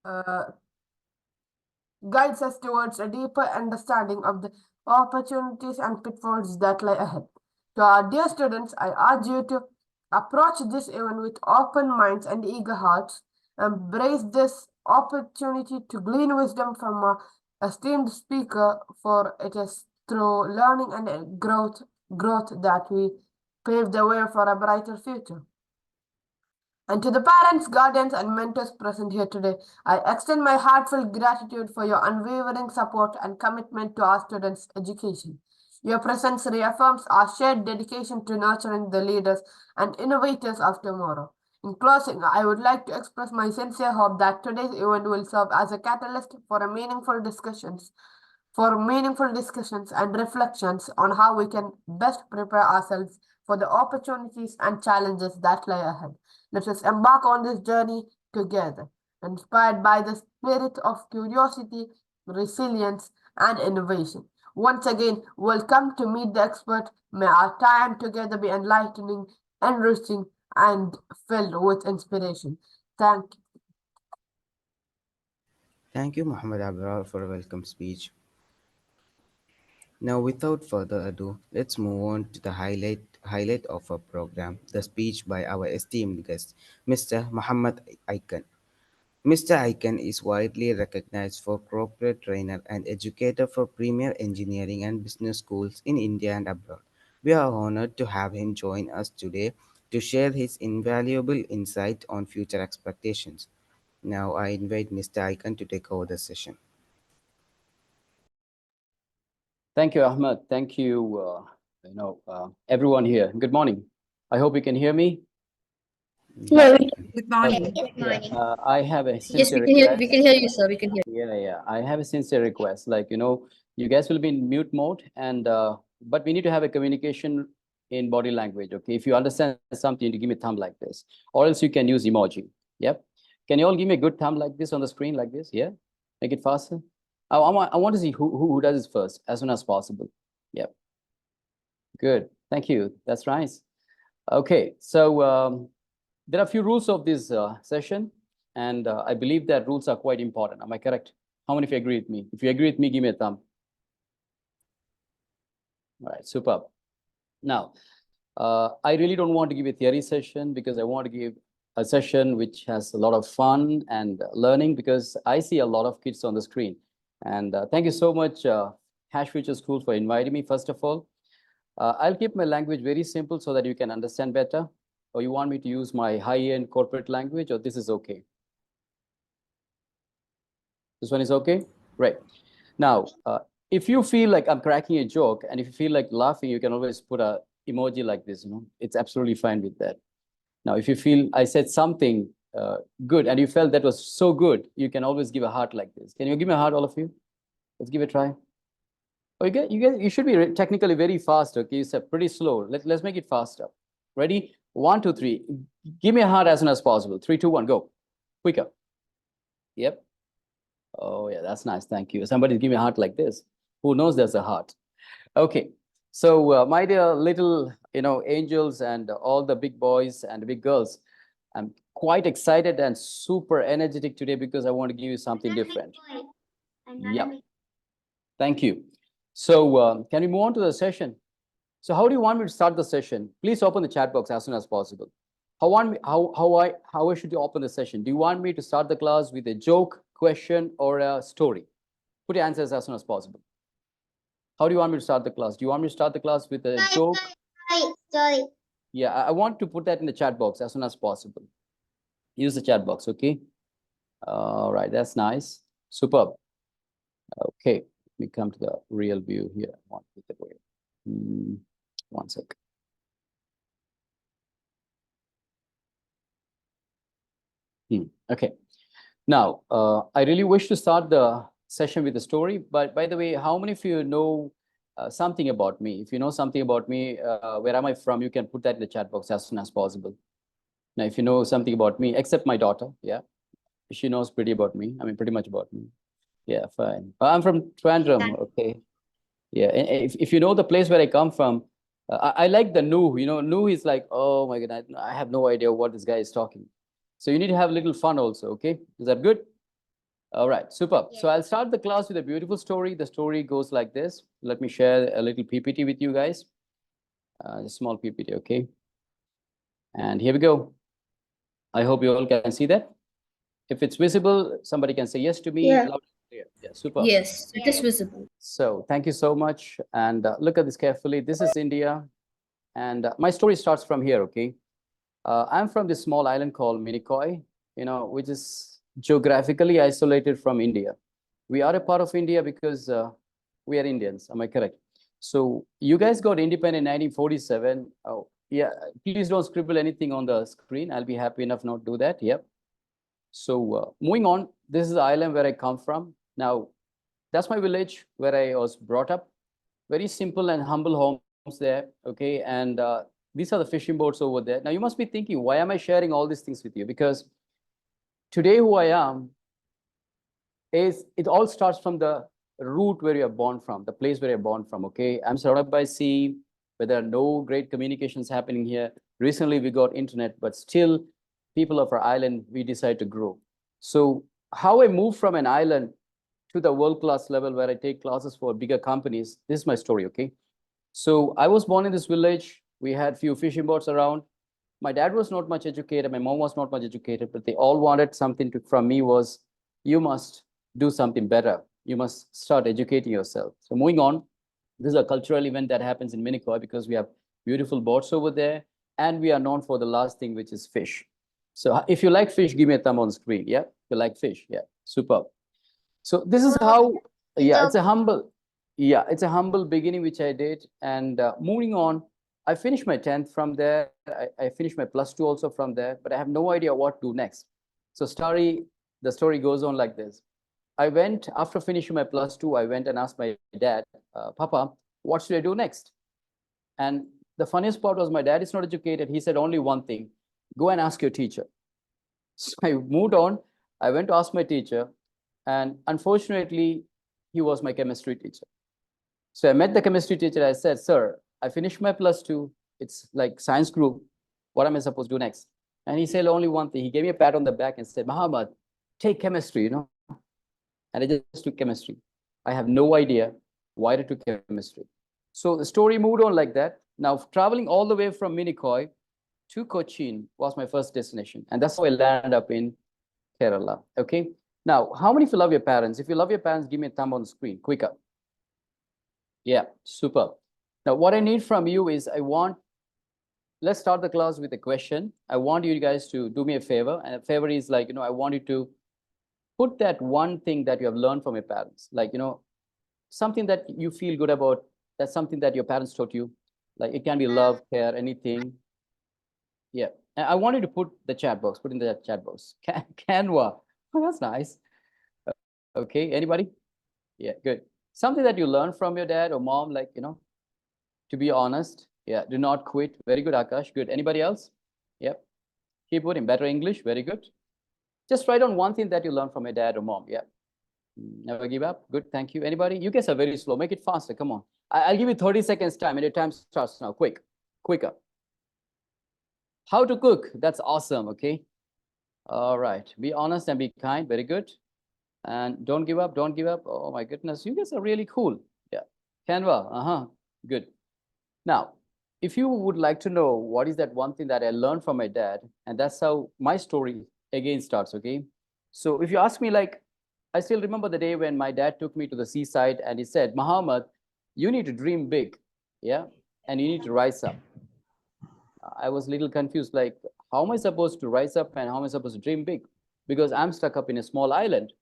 uh, guides us towards a deeper understanding of the opportunities and pitfalls that lie ahead. To our dear students, I urge you to approach this event with open minds and eager hearts. Embrace this opportunity to glean wisdom from our esteemed speaker, for it is through learning and growth that we pave the way for a brighter future. And to the parents, guardians, and mentors present here today, I extend my heartfelt gratitude for your unwavering support and commitment to our students' education. Your presence reaffirms our shared dedication to nurturing the leaders and innovators of tomorrow. In closing, I would like to express my sincere hope that today's event will serve as a catalyst for meaningful discussions and reflections on how we can best prepare ourselves for the opportunities and challenges that lie ahead. Let us embark on this journey together, inspired by the spirit of curiosity, resilience, and innovation. Once again, welcome to Meet the Expert. May our time together be enlightening, enriching, and filled with inspiration. Thank you. Thank you, Muhammad Abrar, for a welcome speech. Now, without further ado, let's move on to the highlight of our program, the speech by our esteemed guest, Mr. Muhammed Ikan. Mr. Ikan is widely recognized for corporate trainer and educator for premier engineering and business schools in India and abroad. We are honored to have him join us today to share his invaluable insight on future expectations. Now, I invite Mr. Ikan to take over the session. Thank you, Ahmed. Thank you, everyone here. Good morning. I hope you can hear me. Yeah, Good morning. Okay. Yeah. I have a yes, sincere we request. can hear you, sir. We can hear you. Yeah. I have a sincere request. You guys will be in mute mode, and but we need to have a communication in body language. Okay, if you understand something, you give me a thumb like this, or else you can use emoji. Yep. Can you all give me a good thumb like this on the screen, like this? Yeah. Make it faster. I want to see who does it first as soon as possible. Yep. Good. Thank you. That's nice. Okay. So there are a few rules of this session, and I believe that rules are quite important. Am I correct? How many of you agree with me? If you agree with me, give me a thumb. All right. Superb. Now, I really don't want to give a theory session because I want to give a session which has a lot of fun and learning, because I see a lot of kids on the screen. And thank you so much, Hash Future School, for inviting me, first of all. I'll keep my language very simple so that you can understand better. Or you want me to use my high-end corporate language, or this is okay? This one is okay? Right. Now, if you feel like I'm cracking a joke, and if you feel like laughing, you can always put a emoji like this, It's absolutely fine with that. Now, if you feel I said something good and you felt that was so good, you can always give a heart like this. Can you give me a heart, all of you? Let's give it a try. Oh, you should be technically very fast, okay? You said pretty slow. Let's make it faster. Ready? 1, 2, 3. Give me a heart as soon as possible. 3, 2, 1, go. Quicker. Yep. Oh, yeah, that's nice. Thank you. Somebody give me a heart like this. Who knows there's a heart? Okay. So, my dear little, angels and all the big boys and big girls, I'm quite excited and super energetic today because I want to give you something different. Yeah. Thank you. So, can we move on to the session? So, how do you want me to start the session? Please open the chat box as soon as possible. How should you open the session? Do you want me to start the class with a joke, question, or a story? Put your answers as soon as possible. How do you want me to start the class? Do you want me to start the class with a joke? Sorry. Yeah, I want to put that in the chat box as soon as possible. Use the chat box, okay? All right, that's nice. Superb. Okay, let me come to the real view here. One sec. Okay. Now, I really wish to start the session with a story, but by the way, how many of you know something about me? If you know something about me, where am I from, you can put that in the chat box as soon as possible. Now, if you know something about me, except my daughter, yeah, she knows pretty much about me. Yeah, fine. I'm from Trandrum, okay. Yeah, if you know the place where I come from, I like the Nu. Nu is like, oh my God, I have no idea what this guy is talking. So you need to have a little fun also, okay? Is that good? All right, super. So I'll start the class with a beautiful story. The story goes like this. Let me share a little PPT with you guys. A small PPT, okay? And here we go. I hope you all can see that. If it's visible, somebody can say yes to me. Yeah. Loud and clear. Yeah, super. Yes, it is visible. So thank you so much. And look at this carefully. This is India. And my story starts from here, okay? I'm from this small island called Minicoy, which is geographically isolated from India. We are a part of India because we are Indians. Am I correct? So you guys got independent in 1947. Oh, yeah. Please don't scribble anything on the screen. I'll be happy enough not to do that. Yep. So moving on, this is the island where I come from. Now, that's my village where I was brought up. Very simple and humble homes there, okay? And these are the fishing boats over there. Now, you must be thinking, why am I sharing all these things with you? Because today who I am is, it all starts from the root where you're born from, the place where you're born from, okay? I'm surrounded by sea, where there are no great communications happening here. Recently, we got internet, but still, people of our island, we decide to grow. So how I moved from an island to the world-class level where I take classes for bigger companies, this is my story, okay? So I was born in this village. We had few fishing boats around. My dad was not much educated. My mom was not much educated, but they all wanted something from me was, you must do something better. You must start educating yourself. So moving on, this is a cultural event that happens in Minicoy because we have beautiful boats over there. And we are known for the last thing, which is fish. So if you like fish, give me a thumb on screen. Yeah, if you like fish. Yeah, superb. So this is how, yeah, it's a humble beginning, which I did. And moving on, I finished my 10th from there. I finished my +2 also from there, but I have no idea what to do next. So the story goes on like this. I went, after finishing my +2, I went and asked my dad, Papa, what should I do next? And the funniest part was my dad is not educated. He said only one thing, go and ask your teacher. So I moved on. I went to ask my teacher. And unfortunately, he was my chemistry teacher. So I met the chemistry teacher. I said, sir, I finished my +2. It's like science group. What am I supposed to do next? And he said only one thing. He gave me a pat on the back and said, Muhammad, take chemistry, And I just took chemistry. I have no idea why I took chemistry. So the story moved on like that. Now, traveling all the way from Minicoy to Cochin was my first destination. And that's how I landed up in Kerala, okay? Now, how many of you love your parents? If you love your parents, give me a thumb on the screen, quicker. Yeah, super. Now, what I need from you is let's start the class with a question. I want you guys to do me a favor. And a favor is like, I want you to put that one thing that you have learned from your parents. Like, something that you feel good about. That's something that your parents taught you. Like it can be love, care, anything. Yeah. And I want you to put in the chat box. Canva. Oh, that's nice. Okay, anybody? Yeah, good. Something that you learned from your dad or mom, like, to be honest. Yeah, do not quit. Very good, Akash. Good. Anybody else? Yep. Keep putting better English. Very good. Just write on one thing that you learned from your dad or mom. Yeah. Never give up. Good. Thank you. Anybody? You guys are very slow. Make it faster. Come on. I'll give you 30 seconds time and your time starts now. Quicker. How to cook. That's awesome. Okay. All right. Be honest and be kind. Very good. And don't give up. Don't give up. Oh my goodness. You guys are really cool. Yeah. Canva. Good. Now, if you would like to know what is that one thing that I learned from my dad, and that's how my story again starts, okay? So if you ask me, like, I still remember the day when my dad took me to the seaside and he said, Muhammad, you need to dream big, yeah? And you need to rise up. I was a little confused, like, how am I supposed to rise up and how am I supposed to dream big? Because I'm stuck up in a small island.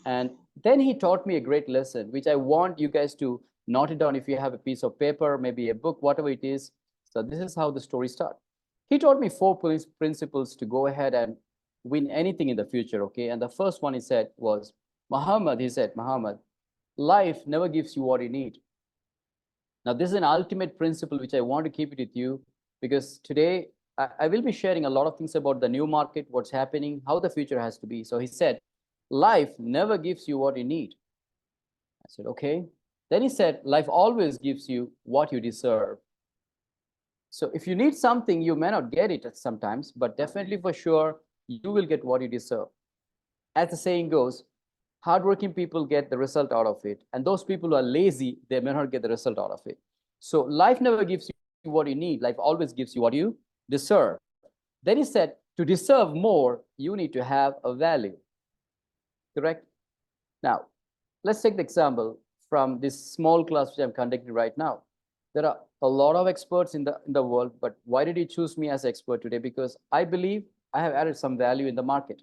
And then he taught me a great lesson, which I want you guys to note it down if you have a piece of paper, maybe a book, whatever it is. So this is how the story starts. He taught me 4 principles to go ahead and win anything in the future, okay? And the first one he said was, Muhammad, life never gives you what you need. Now, this is an ultimate principle which I want to keep it with you because today I will be sharing a lot of things about the new market, what's happening, how the future has to be. So he said, life never gives you what you need. I said, okay. Then he said, life always gives you what you deserve. So if you need something, you may not get it sometimes, but definitely for sure, you will get what you deserve. As the saying goes, hardworking people get the result out of it, and those people who are lazy, they may not get the result out of it. So life never gives you what you need. Life always gives you what you deserve. Then he said, to deserve more, you need to have a value. Correct? Now, let's take the example from this small class which I'm conducting right now. There are a lot of experts in the world, but why did he choose me as expert today? Because I believe I have added some value in the market,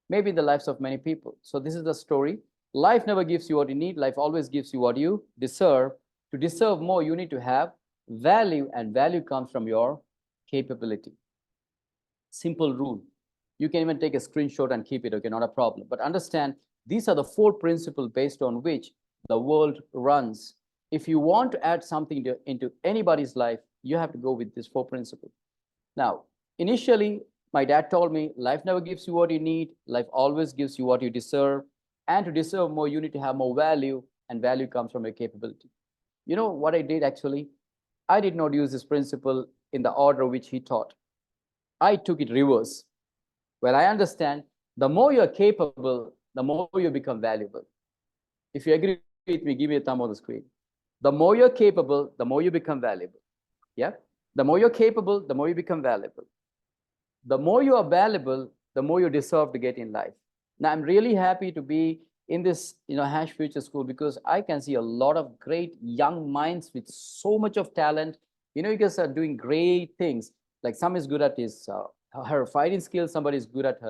maybe in the lives of many people. So this is the story. Life never gives you what you need. Life always gives you what you deserve. To deserve more, you need to have value, and value comes from your capability. Simple rule. You can even take a screenshot and keep it, okay, not a problem. But understand, these are the 4 principles based on which the world runs. If you want to add something into anybody's life, you have to go with these 4 principles. Now, initially, my dad told me, life never gives you what you need. Life always gives you what you deserve. And to deserve more, you need to have more value, and value comes from your capability. You know what I did actually? I did not use this principle in the order which he taught. I took it reverse. Well, I understand the more you're capable, the more you become valuable. If you agree with me, give me a thumb on the screen. The more you're capable, the more you become valuable. Yeah? The more you're capable, the more you become valuable. The more you are valuable, the more you deserve to get in life. Now, I'm really happy to be in this, Hash Future School, because I can see a lot of great young minds with so much of talent. You guys are doing great things. Like some is good at her fighting skills. Somebody is good at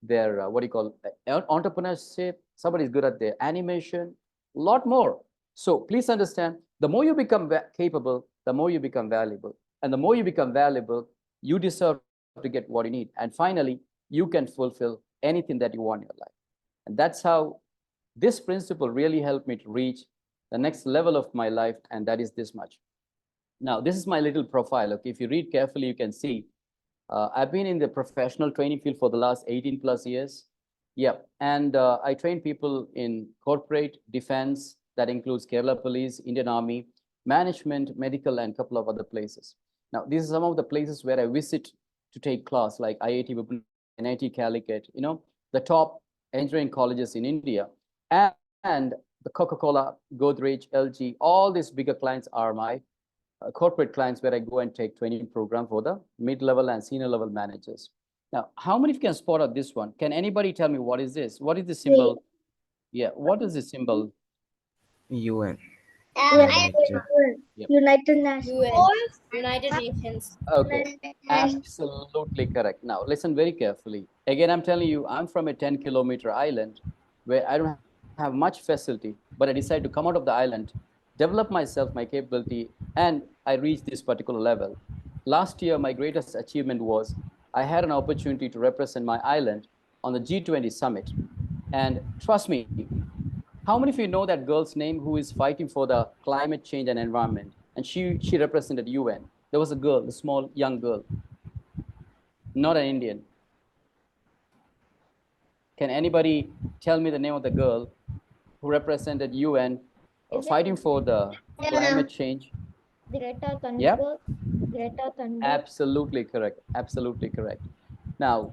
their what do you call entrepreneurship. Somebody is good at their animation. A lot more. So please understand, the more you become capable, the more you become valuable, and the more you become valuable, you deserve to get what you need. And finally, you can fulfill anything that you want in your life. And that's how this principle really helped me to reach the next level of my life, and that is this much. Now, this is my little profile. Okay, if you read carefully, you can see I've been in the professional training field for the last 18 plus years. Yep, and I train people in corporate, defense, that includes Kerala Police, Indian Army, management, medical, and a couple of other places. Now, these are some of the places where I visit to take class, like IIT Bhubaneswar, NIT Calicut, the top engineering colleges in India. And the Coca-Cola, Godrej, LG, all these bigger clients are my corporate clients, where I go and take training program for the mid-level and senior level managers. Now, how many of you can spot out this one? Can anybody tell me what is this? What is the symbol? Yeah, what is the symbol? UN. I United. Yep. United Nations. United Nations. Okay, absolutely correct. Now, listen very carefully. Again, I'm telling you, I'm from a 10-kilometer island where I don't have much facility, but I decided to come out of the island, develop myself, my capability, and I reached this particular level. Last year, my greatest achievement was I had an opportunity to represent my island on the G20 summit. And trust me, how many of you know that girl's name who is fighting for the climate change and environment? And she represented UN. There was a girl, a small young girl, not an Indian. Can anybody tell me the name of the girl who represented UN fighting for the climate change? Greta Yeah, Thunberg. Greta Thunberg. absolutely correct. Absolutely correct. Now,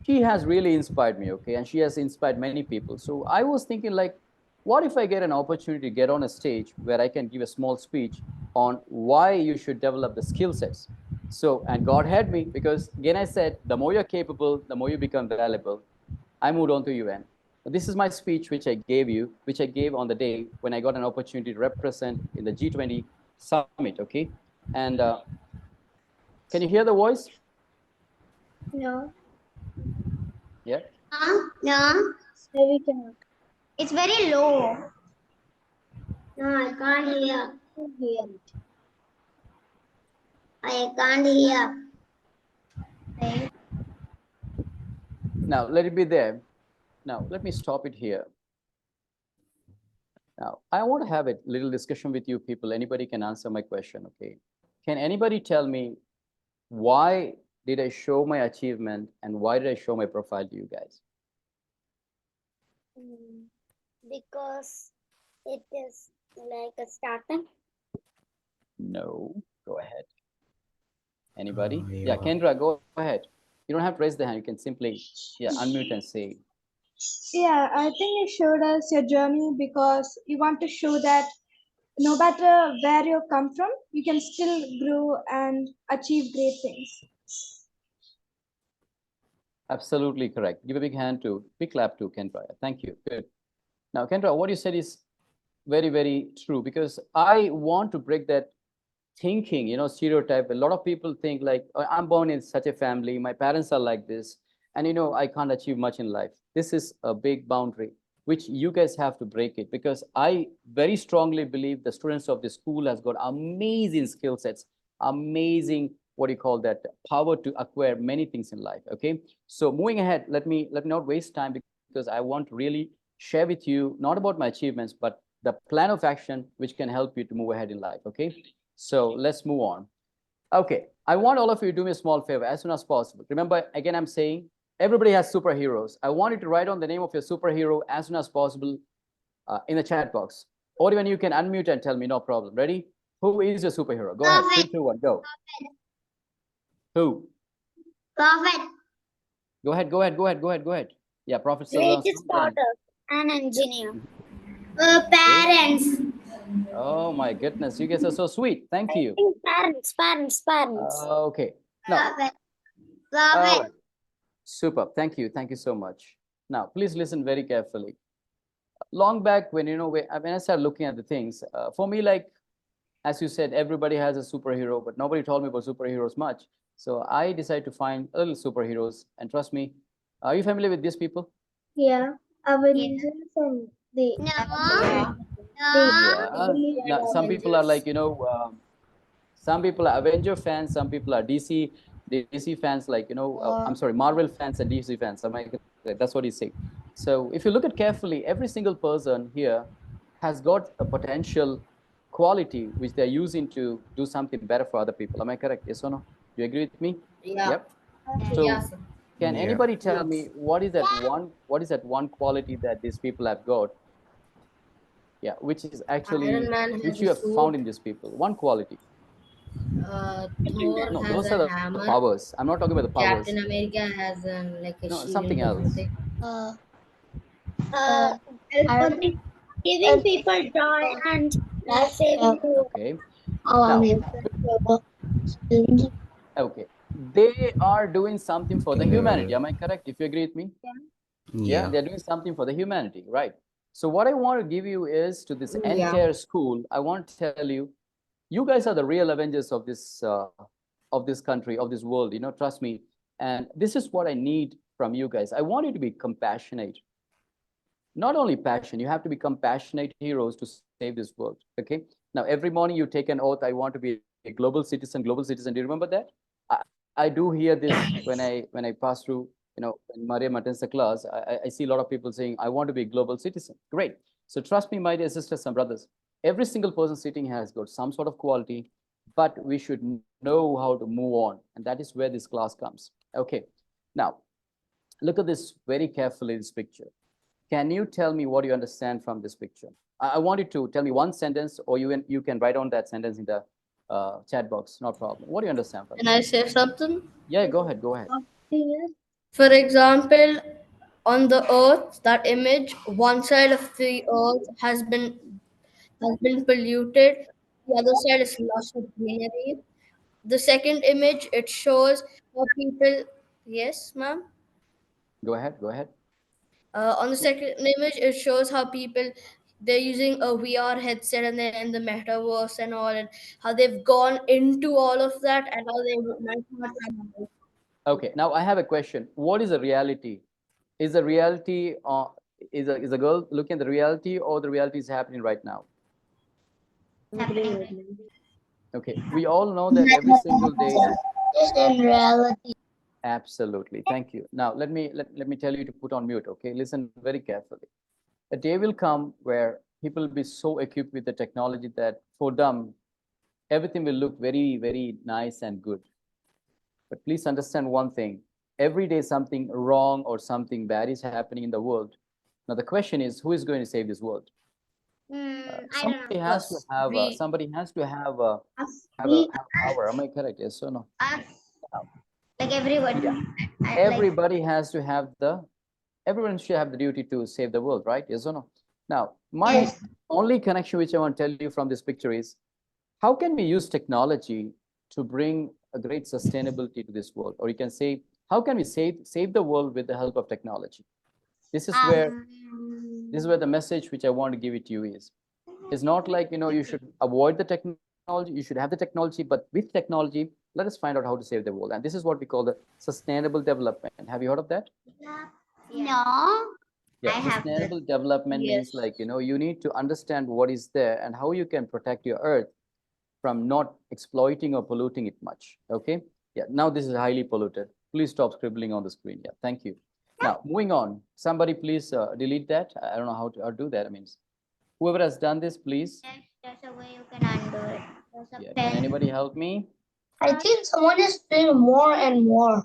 she has really inspired me, okay, and she has inspired many people. So I was thinking, like, what if I get an opportunity to get on a stage where I can give a small speech on why you should develop the skill sets? So, and God had me, because again I said, the more you're capable, the more you become valuable. I moved on to UN. This is my speech which I gave you, which I gave on the day when I got an opportunity to represent in the G20 summit, okay? And can you hear the voice? No. Yeah. No. No, we cannot. It's very low. No, I can't hear. Hear it. I can't hear. Now, let it be there. Now, let me stop it here. Now, I want to have a little discussion with you people. Anybody can answer my question, okay? Can anybody tell me why did I show my achievement and why did I show my profile to you guys? Because it is like a startup. No, go ahead. Anybody? You Yeah, Kendra, go ahead. You don't have to raise the hand. You can simply, yeah, unmute and say. Yeah, I think you showed us your journey because you want to show that no matter where you come from, you can still grow and achieve great things. Absolutely correct. Give a big clap to Kendra. Thank you. Good. Now, Kendra, what you said is very, very true because I want to break that thinking, stereotype. A lot of people think like, "Oh, I'm born in such a family, my parents are like this, and I can't achieve much in life." This is a big boundary which you guys have to break it because I very strongly believe the students of the school has got amazing skill sets, amazing what do you call that power to acquire many things in life. Okay, so moving ahead, let me not waste time because I want to really share with you not about my achievements but the plan of action which can help you to move ahead in life. Okay, so let's move on. Okay, I want all of you to do me a small favor as soon as possible. Remember, again, I'm saying everybody has superheroes. I want you to write on the name of your superhero as soon as possible in the chat box. Or even you can unmute and tell me, no problem. Ready? Who is your superhero? Go ahead. 3, 2, 1, go. Who? Prophet. Go ahead, go ahead, go ahead, go ahead, go ahead. Yeah, Prophet Sallallahu Greatest Alaihi Wasallam. daughter. An engineer. Parents. Oh my goodness, you guys are so sweet. Thank you. Parents. Okay. Now, Prophet. all Prophet. right. Super. Thank you. Thank you so much. Now, please listen very carefully. Long back when when I started looking at the things, for me, like as you said, everybody has a superhero, but nobody told me about superheroes much. So I decided to find little superheroes, and trust me, are you familiar with these people? Yeah, Avengers and the No. Yeah. Yeah. the Now, some people are like some people are Avenger fans, some people are DC fans, like I'm sorry, Marvel fans and DC fans. Am I correct? That's what he's saying. So if you look at carefully, every single person here has got a potential quality which they're using to do something better for other people. Am I correct? Yes or no? Do you agree with me? Yeah. Yep. Yeah. So can Yeah. anybody tell me what is that one quality that these people have got? Yeah, which is Iron actually Man which has you a have found suit. in these people. One quality. Thor No, has those a are the hammer. powers. I'm not talking about the Captain powers. America has like a No, shield something or else. something. Uh, helping, giving people joy and saving the world. Okay. Now, okay. They are doing something for the humanity. Hello. Am I correct? If you agree with me? Yeah, Yeah. they're doing something for the humanity, right? So what I want to give you is to this Yeah. entire school, I want to tell you, you guys are the real Avengers of this country, of this world. Trust me. And this is what I need from you guys. I want you to be compassionate. Not only passion, you have to be compassionate heroes to save this world. Okay. Now, every morning you take an oath, I want to be a global citizen, global citizen. Do you remember that? I do hear this when I pass through, in Maria Matensa class. I see a lot of people saying, I want to be a global citizen. Great. So trust me, my dear sisters and brothers, every single person sitting here has got some sort of quality, but we should know how to move on. And that is where this class comes. Okay. Now, look at this very carefully, this picture. Can you tell me what you understand from this picture? I want you to tell me one sentence, or you can write on that sentence in the chat box. No problem. What do you understand from Can this? I say something? Yeah, go ahead. Go ahead. For example, on the earth, that image, one side of the earth has been polluted, the other side is lush with greenery. The second image, it shows how people, yes, ma'am. Go ahead. Go ahead. On the second image, it shows how people they're using a VR headset and they're in the metaverse and all, and how they've gone into all of that and how they might not come out. Okay. Now I have a question. What is the reality? Is the reality is a girl looking at the reality, or the reality is happening right now? Okay. We all know that every single day. Just in reality. Absolutely. Thank you. Now let me tell you to put on mute. Okay. Listen very carefully. A day will come where people will be so equipped with the technology that for them, everything will look very, very nice and good. But please understand one thing. Every day something wrong or something bad is happening in the world. Now the question is, who is going to save this world? I don't Somebody know. has to Us, have we, somebody has to have Us. We. have power. Am I correct? Yes or no? Us. Like everyone. Yeah. Like, Everybody has to have everyone should have the duty to save the world, right? Yes or no? Now, my yes. only connection which I want to tell you from this picture is, how can we use technology to bring a great sustainability to this world? Or you can say, how can we save the world with the help of technology? This is where the message which I want to give it to you is. It's not like, you should avoid the technology, you should have the technology, but with technology, let us find out how to save the world. And this is what we call the sustainable development. Have you heard of that? No. Yeah, I have sustainable development means, Yes. like, you need to understand what is there and how you can protect your earth from not exploiting or polluting it much. Okay. Yeah. Now this is highly polluted. Please stop scribbling on the screen. Yeah. Thank you. Now moving on. Somebody please delete that. I don't know how to do that. I mean, whoever has done this, please. There's a way you can undo it. There's a Yeah. Can pen. anybody help me? I think someone is doing more and more.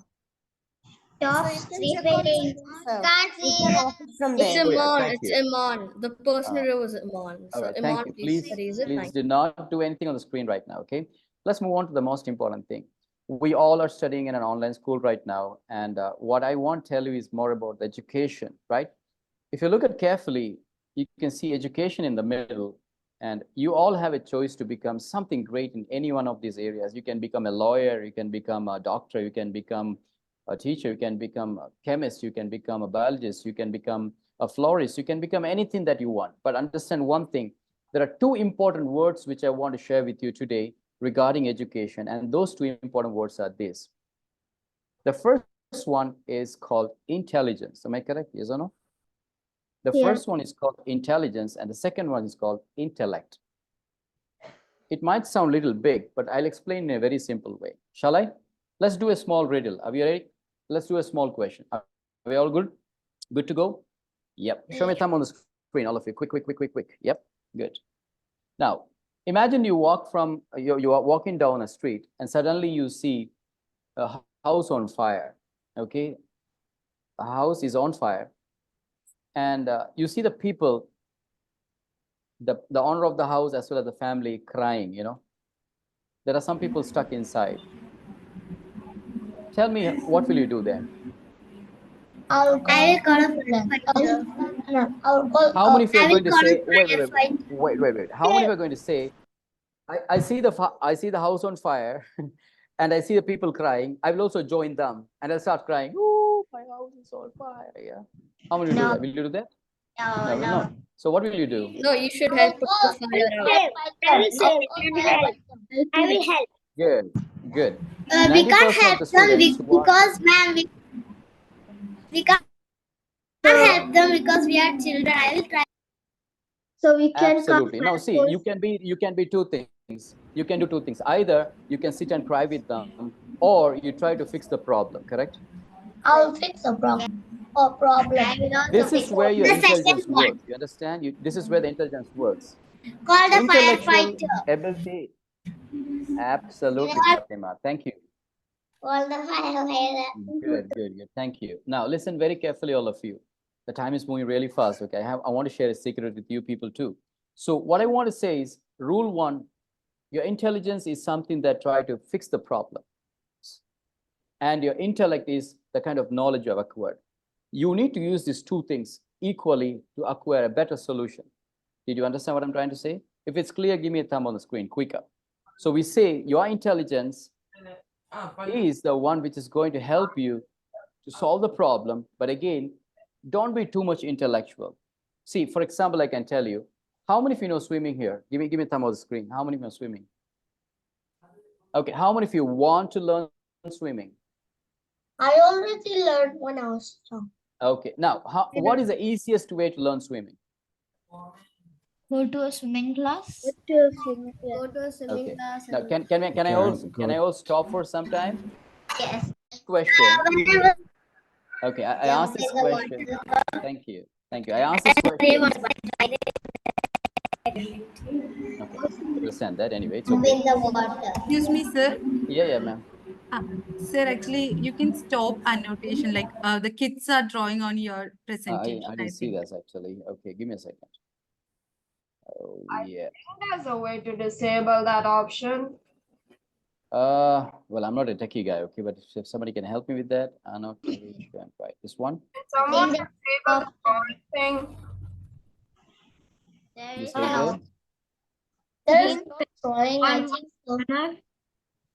Stop So you can check on sleeping. yourself. Can't You see can it. off it from It's there. Oh yeah. Iman. Thank It's you. Iman. The person Uh, who was Iman. All So right, Iman, thank you. please Please, erase it. please Thank do not do anything on the screen right now, okay? Let's move on to the most important thing. We all are studying in an online school right now, and what I want to tell you is more about the education, right? If you look at carefully, you can see education in the middle, and you all have a choice to become something great in any one of these areas. You can become a lawyer, you can become a doctor, you can become a teacher, you can become a chemist, you can become a biologist, you can become a florist, you can become anything that you want. But understand one thing, there are two important words which I want to share with you today regarding education, and those two important words are this. The first one is called intelligence. Am I correct? Yes or no? The first one is called intelligence, and the second one is called intellect. It might sound a little big, but I'll explain in a very simple way. Shall I? Let's do a small riddle. Are we ready? Let's do a small question. Are we all good? Good to go? Yep. Show me a thumb on the screen, all of you. Quick, quick, quick, quick, quick. Yep. Good. Now, imagine you walk from you are walking down a street, and suddenly you see a house on fire. Okay, a house is on fire, and you see the people, the owner of the house as well as the family crying. There are some people stuck inside. Tell me, what will you do then? I'll I will call a How many of you are I will going to call a say, wait, wait, wait, firefighter. wait? How many of you are going to say, I see the house on fire, and I see the people crying. I will also join them, and I'll start crying. Oh, my house is on fire! Yeah. How many will do No, that? Will you do that? no, No, will no. not. So what will you do? No, you should help put the fire out. I will help. I will help. Good, good. We can't 90% of help the them students who are because, ma'am, we can't help them because we are children. I will try. So we can come absolutely. Now, see, you can be two things. You can do two things. Either you can sit and cry with them, or you try to fix the problem. Correct? I'll fix the problem. Or problem. I will This also is fix where your the second intelligence one. works. You understand? This is where the intelligence works. Call the Intellectual firefighter. ability, absolutely, Never Fatima. Thank you. call the firefighter. Good, good, good. Thank you. Now, listen very carefully, all of you. The time is moving really fast. Okay, I want to share a secret with you people too. So, what I want to say is, rule one: your intelligence is something that try to fix the problem, and your intellect is the kind of knowledge you have acquired. You need to use these two things equally to acquire a better solution. Did you understand what I'm trying to say? If it's clear, give me a thumb on the screen, quicker. So we say your intelligence is the one which is going to help you to solve the problem. But again, don't be too much intellectual. See, for example, I can tell you, how many of you know swimming here? Give me a thumb on the screen. How many of you know swimming? Okay, how many of you want to learn swimming? I already learned when I was young. Okay, now, what is the easiest way to learn swimming? Go to a swimming class. Go to a swimming Okay. class Now, and can I all stop for some time? Yes. Question. Whenever Okay, I jump asked in this the question. water. Thank you. Thank you. I asked this question. Okay, understand that anyway. It's Jump okay. in the water. Excuse me, sir. Yeah, ma'am. Sir, actually, you can stop annotation. Like the kids are drawing on your presentation, I I didn't see think. that actually. Okay, give me a second. Oh, I yeah. think there's a way to disable that option. Well, I'm not a techie guy, okay, but if somebody can help me with that, annotation, right? This one, In the top, Thing. there this is right an here. There is green drawing, I think so.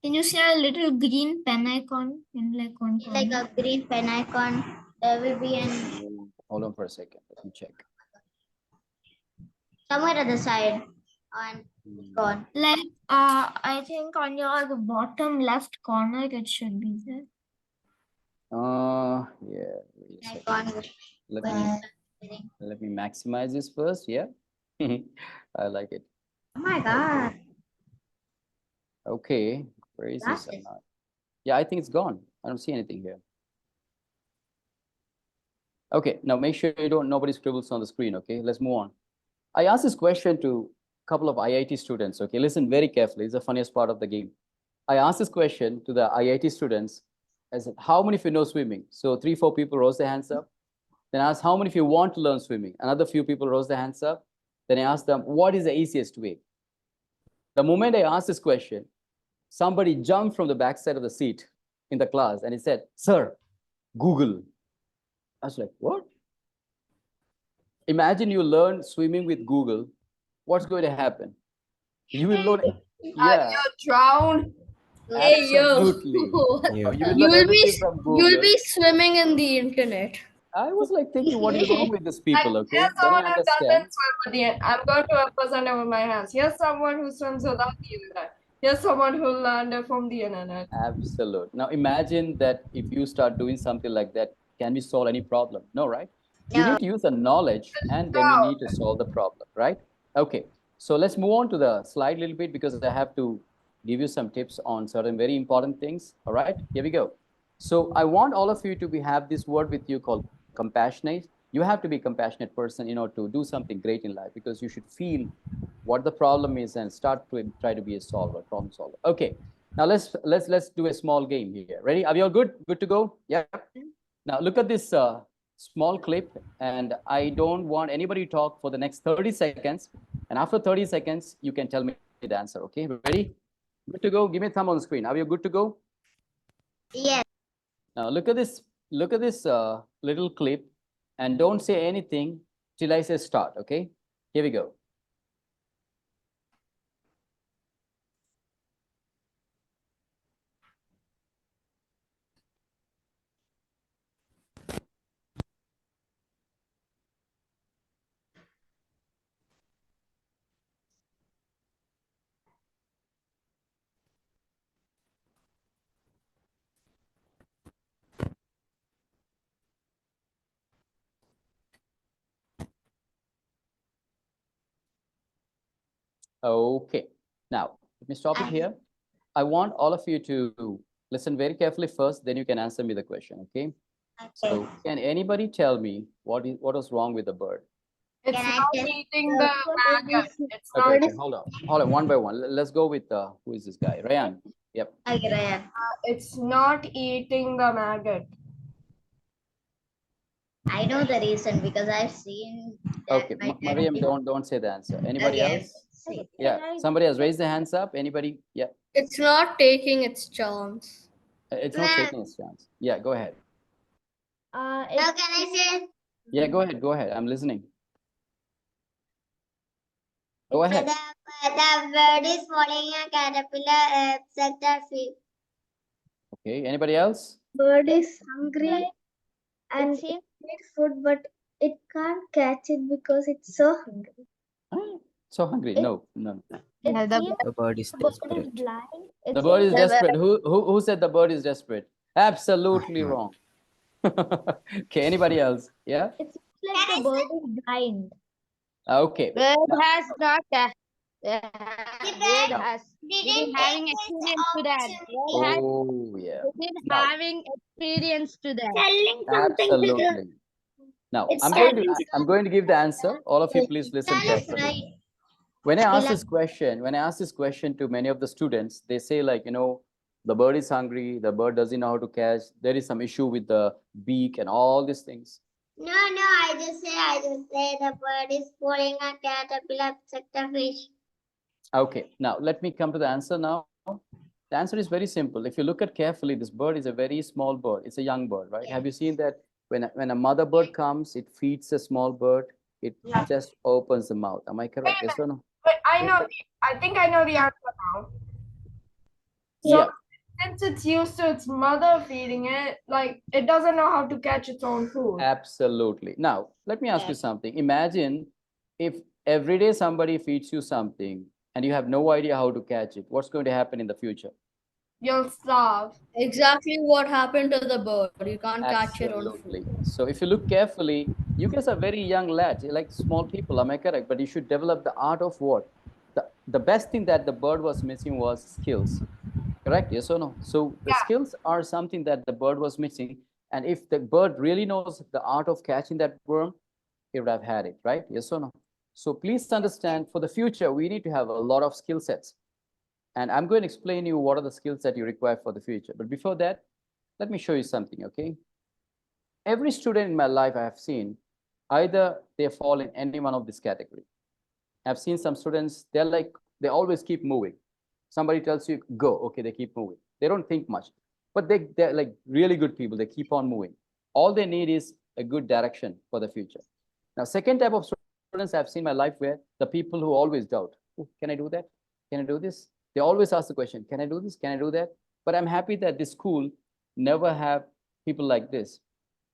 Can you see a little green pen icon in like one Like corner? a green pen icon. There will be an Hold on for a second. Let me check. somewhere at the side and gone. Like I think on your bottom left corner it should be there. Yeah. Wait a second. Icon with Let when me you start reading. let me maximize this first. Yeah. I like it. Oh my god. Okay. Where is this? Glasses. Yeah, I think it's gone. I don't see anything here. Okay, now make sure nobody scribbles on the screen, okay? Let's move on. I asked this question to a couple of IIT students, okay? Listen very carefully. It's the funniest part of the game. I asked this question to the IIT students. I said, how many of you know swimming? So 3, 4 people rose their hands up. Then I asked, how many of you want to learn swimming? Another few people rose their hands up. Then I asked them, what is the easiest way? The moment I asked this question, somebody jumped from the backside of the seat in the class and he said, sir, Google. I was like, what? Imagine you learn swimming with Google. What's going to happen? You will learn. Yeah, You drown. Hey yo, absolutely. Yeah. You will you learn will be everything from you'll Google. be swimming in the internet. I was like thinking, what is wrong with these people? Okay, Here's then I someone who understand. doesn't swim with the end. I'm going to represent it with my hands. Here's someone who swims without the internet. Here's someone who learned it from the internet. Absolute. Now imagine that if you start doing something like that, can we solve any problem? No, right? You No. need to use the knowledge and then you need to solve the problem, right? Okay, so let's move on to the slide a little bit because I have to give you some tips on certain very important things. All right, here we go. So I want all of you to have this word with you called compassionate. You have to be a compassionate person, to do something great in life because you should feel what the problem is and start to try to be a solver, problem solver. Okay, now let's do a small game here. Ready? Are we all good? Good to go? Yeah. Now look at this small clip, and I don't want anybody to talk for the next 30 seconds. And after 30 seconds, you can tell me the answer. Okay, ready? Good to go. Give me a thumb on the screen. Are you good to go? Yes. Now look at this. Look at this little clip, and don't say anything till I say start. Okay. Here we go. Okay. Now let me stop it here. I want all of you to listen very carefully first, then you can answer me the question, okay? So can anybody tell me what was wrong with the bird? It's Can I not tell eating the maggot. It's not. Okay, hold on, one by one. Let's go with who is this guy? Ryan. Yep. Okay, Ryan. It's not eating the maggot. I know the reason because I've seen that Okay, my Mariam, don't say the answer. Anybody Okay. else? Yeah, somebody has raised their hands up. Anybody? Yeah, It's not taking its chance. it's not taking its chance. Yeah, go ahead. How can I say? Yeah, go ahead. Go ahead. I'm listening. Go ahead. The bird is following a caterpillar sector field. Okay, anybody else? Bird is hungry and it needs food, but it can't catch it because it's so hungry. Huh? So hungry? No. The bird is desperate. Blind. The bird is desperate. Who said the bird is desperate? Absolutely wrong. Okay, anybody else? Yeah? It's like the bird is blind. Okay. Bird has not Bird been having experience to that. Bird has Oh, yeah. been Now, having experience to that. telling something to the. absolutely. Now, It's I'm going to give the answer. All of you, please listen That is carefully. right. When I ask this question to many of the students, they say like, the bird is hungry, the bird doesn't know how to catch, there is some issue with the beak and all these things. No, I just say the bird is following a caterpillar sector fish. Okay, now let me come to the answer now. The answer is very simple. If you look at carefully, this bird is a very small bird. It's a young bird, right? Have you seen that when a mother bird comes, it feeds a small bird, it just opens the mouth. Am I correct? Yes or no? But I think I know the answer now. So, Yeah. since it's used to its mother feeding it, like it doesn't know how to catch its own food. Absolutely. Now, let me ask you something. Imagine if every day somebody feeds you something and you have no idea how to catch it. What's going to happen in the future? You'll starve. Exactly what happened to the bird. You can't catch your own Absolutely. food. So if you look carefully, you guys are very young lads, you're like small people, am I correct? But you should develop the art of what? The best thing that the bird was missing was skills. Correct? Yes or no? So the skills are something that the bird was missing. And if the bird really knows the art of catching that worm, it would have had it, right? Yes or no? So please understand, for the future, we need to have a lot of skill sets. And I'm going to explain you what are the skills that you require for the future. But before that, let me show you something, okay? Every student in my life I have seen, either they fall in any one of this category. I've seen some students, they always keep moving. Somebody tells you, go, okay, they keep moving. They don't think much, but they're like really good people. They keep on moving. All they need is a good direction for the future. Now, second type of students I've seen in my life where the people who always doubt, oh, can I do that? Can I do this? They always ask the question, can I do this? Can I do that? But I'm happy that this school never have people like this.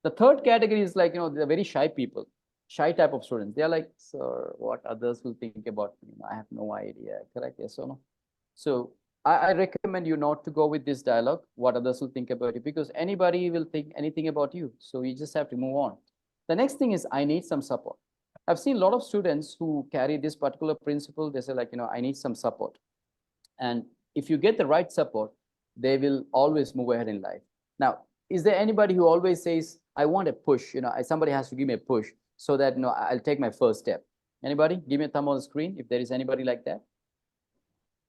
The third category is like, they're very shy people, shy type of students. They're like, sir, what others will think about me? I have no idea. Correct? Yes or no? So I recommend you not to go with this dialogue, what others will think about you, because anybody will think anything about you. So you just have to move on. The next thing is, I need some support. I've seen a lot of students who carry this particular principle. They say like, I need some support. And if you get the right support, they will always move ahead in life. Now, is there anybody who always says, I want a push, somebody has to give me a push so that, I'll take my first step? Anybody? Give me a thumb on the screen if there is anybody like that.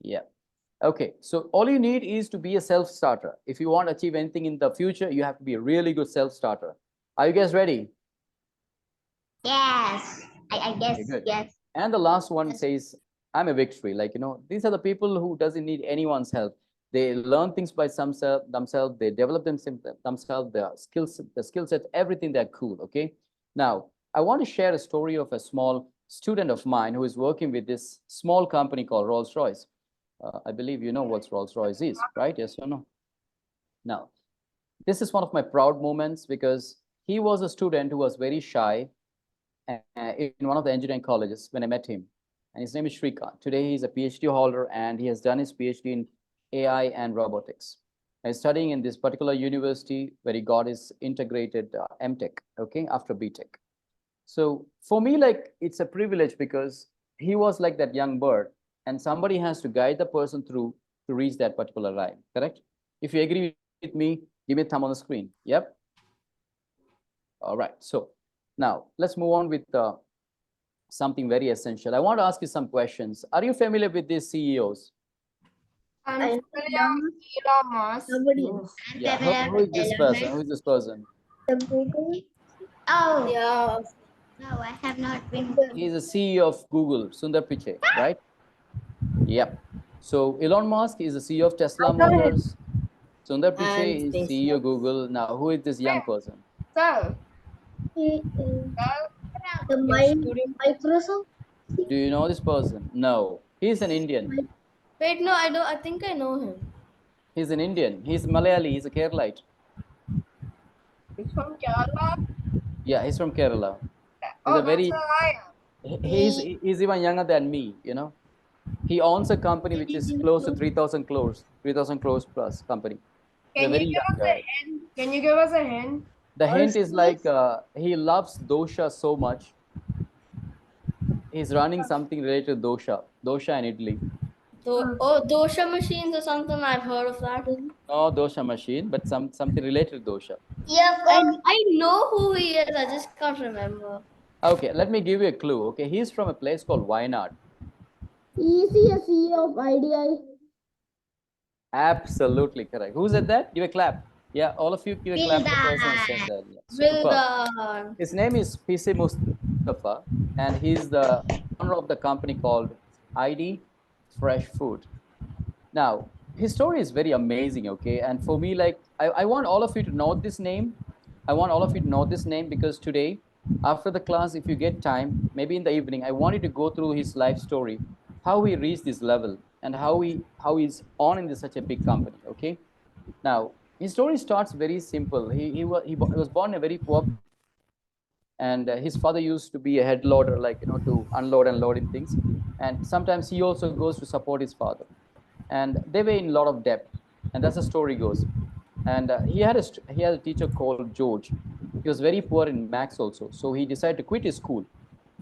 Yeah. Okay, so all you need is to be a self-starter. If you want to achieve anything in the future, you have to be a really good self-starter. Are you guys ready? Yes, I guess, Okay, good. yes. And the last one says, I'm a victory. Like, these are the people who doesn't need anyone's help. They learn things by themselves. They develop themselves, the skill set, everything. They're cool. Okay. Now, I want to share a story of a small student of mine who is working with this small company called Rolls-Royce. I believe you know what Rolls-Royce is, right? Yes or no? Now, this is one of my proud moments because he was a student who was very shy in one of the engineering colleges when I met him. And his name is Shrikant. Today, he's a PhD holder and he has done his PhD in AI and robotics. And he's studying in this particular university where he got his integrated MTech, okay, after BTech. So for me, like, it's a privilege because he was like that young bird and somebody has to guide the person through to reach that particular line, correct? If you agree with me, give me a thumb on the screen. Yep. All right. So now let's move on with something very essential. I want to ask you some questions. Are you familiar with these CEOs? I'm familiar with Elon Musk. Yeah. Who is this person? Who is this person? Oh, Yeah. no, I have not been. He's the CEO of Google, Sundar Pichai, right? Yep. So Elon Musk is the CEO of Tesla Motors. Sundar Pichai is CEO of Google. Now, who is this young person? So, Microsoft. Do you know this person? No. He's an Indian. Wait, no, I don't. I think I know him. He's an Indian. He's Malayali. He's a Keralite. he's from Kerala. Yeah, he's from Kerala. He's Oh, a very. that's a liar. He's even younger than me. He owns a company which is close to 3,000 crores, 3,000 crores plus company. He's a Can very you give young us a guy. hint? Can you give us a hint? The hint is like he loves dosha so much. He's running something related to dosha and idli. Dosha machines or something. I've heard of that. No dosha machine, but something related to dosha. Yeah, I know who he is. I just can't remember. Okay, let me give you a clue. Okay, he's from a place called Wayanad. Is he a CEO of IDI? Absolutely correct. Who said that? Give a clap. Yeah, all of you give a clap to the person who said that. Yeah, superb. His name is PC Mustafa, and he's the owner of the company called ID Fresh Food. Now, his story is very amazing, okay? And for me, like, I want all of you to know this name. I want all of you to know this name because today, after the class, if you get time, maybe in the evening, I want you to go through his life story, how he reached this level, and how he's on in such a big company, okay? Now, his story starts very simple. He was born in a very poor family, and his father used to be a head loader, like, to unload and loading things. And sometimes he also goes to support his father, and they were in a lot of debt, and that's the story goes. And he had a teacher called George. He was very poor in maths also, so he decided to quit his school.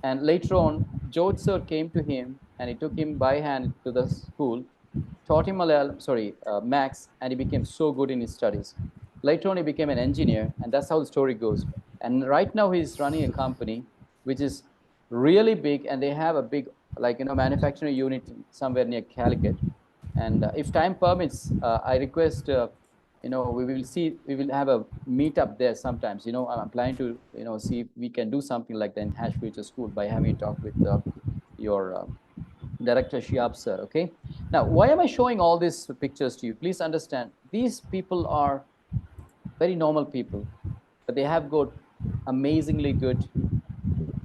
And later on, George sir came to him and he took him by hand to the school, taught him maths, and he became so good in his studies. Later on, he became an engineer, and that's how the story goes. And right now, he's running a company which is really big, and they have a big, manufacturing unit somewhere near Calicut. And if time permits, I request, we will have a meetup there sometimes. I'm planning to, see if we can do something like that in Hash Future School by having a talk with your Director Shiab sir, okay? Now, why am I showing all these pictures to you? Please understand, these people are very normal people, but they have got amazingly good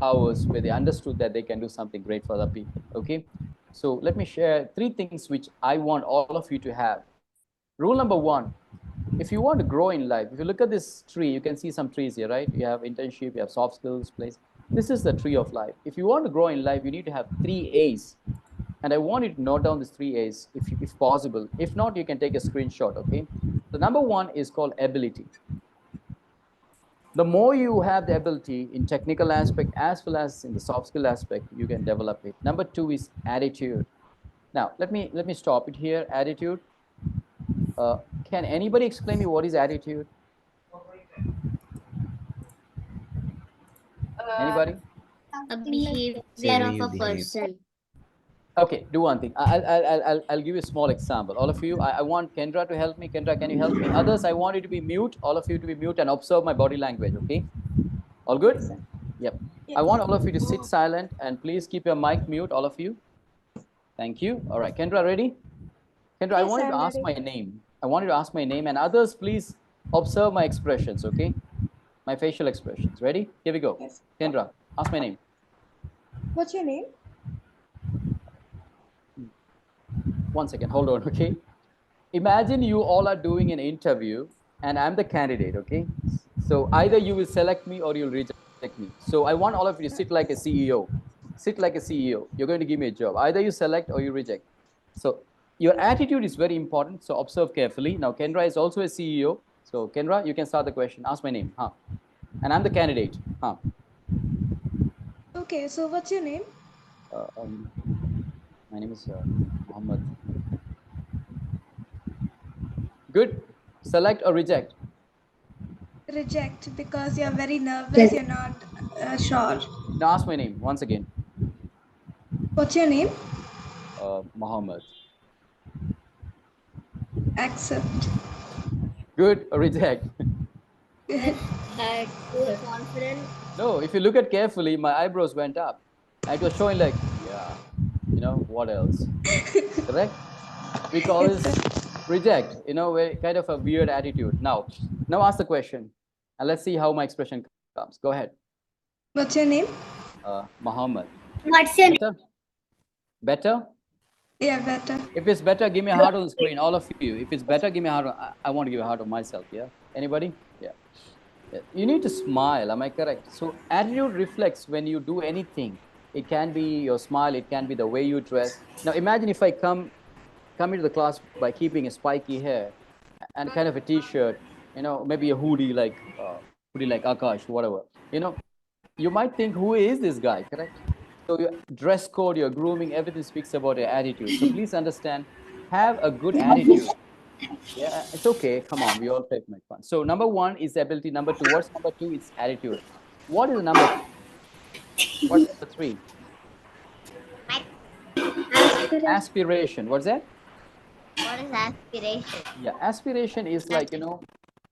powers where they understood that they can do something great for other people, okay? So let me share 3 things which I want all of you to have. Rule number 1, if you want to grow in life, if you look at this tree, you can see some trees here, right? You have internship, you have soft skills, place. This is the tree of life. If you want to grow in life, you need to have 3 A's. And I want you to note down these 3 A's if possible. If not, you can take a screenshot, okay? The number 1 is called ability. The more you have the ability in technical aspect as well as in the soft skill aspect, you can develop it. Number 2 is attitude. Now, let me stop it here. Attitude. Can anybody explain me what is attitude? Anybody? A behavior Say the way of you a behave. person. Okay, do one thing. I'll give you a small example. All of you, I want Kendra to help me. Kendra, can you help me? Others, I want you to be mute. All of you to be mute and observe my body language, okay? All good? Yep. I want all of you to sit silent and please keep your mic mute, all of you. Thank you. All right, Kendra, ready? Kendra, I Yes, want you to I'm ask ready. my name. I want you to ask my name, and others, please observe my expressions, okay? My facial expressions. Ready? Here we go. Yes. Kendra, ask my name. What's your name? 1 second, hold on, okay? Imagine you all are doing an interview and I'm the candidate, okay? So either you will select me or you'll reject me. So I want all of you to sit like a CEO. Sit like a CEO. You're going to give me a job. Either you select or you reject. So your attitude is very important. So observe carefully. Now, Kendra is also a CEO. So Kendra, you can start the question. Ask my name. Huh? And I'm the candidate. Huh? Okay, so what's your name? Uh, um, my name is Mohammed. Good. Select or reject? Reject because you're very nervous, you're not sure. Now ask my name once again. What's your name? Mohammed. Accept. Good or reject? That you are confident. No, if you look at carefully, my eyebrows went up. It was showing like, yeah, what else? Correct? We call this reject, kind of a weird attitude. Now ask the question, and let's see how my expression comes. Go ahead. What's your name? Muhammad. What's your Better? Better? Yeah, better. If it's better, give me a heart on the screen, all of you. If it's better, give me a heart. I want to give a heart on myself, yeah? Anybody? Yeah. You need to smile, am I correct? So attitude reflects when you do anything. It can be your smile, it can be the way you dress. Now imagine if I come into the class by keeping a spiky hair and kind of a t-shirt, maybe a hoodie like Akash, whatever. You might think, who is this guy, correct? So your dress code, your grooming, everything speaks about your attitude. So please understand, have a good attitude. Yeah, it's okay. Come on, we all take make fun. So number 1 is ability. Number 2, what's number 2? It's attitude. What is number 3? What's number 3? Aspiration. What's that? What is aspiration? Yeah, aspiration is like,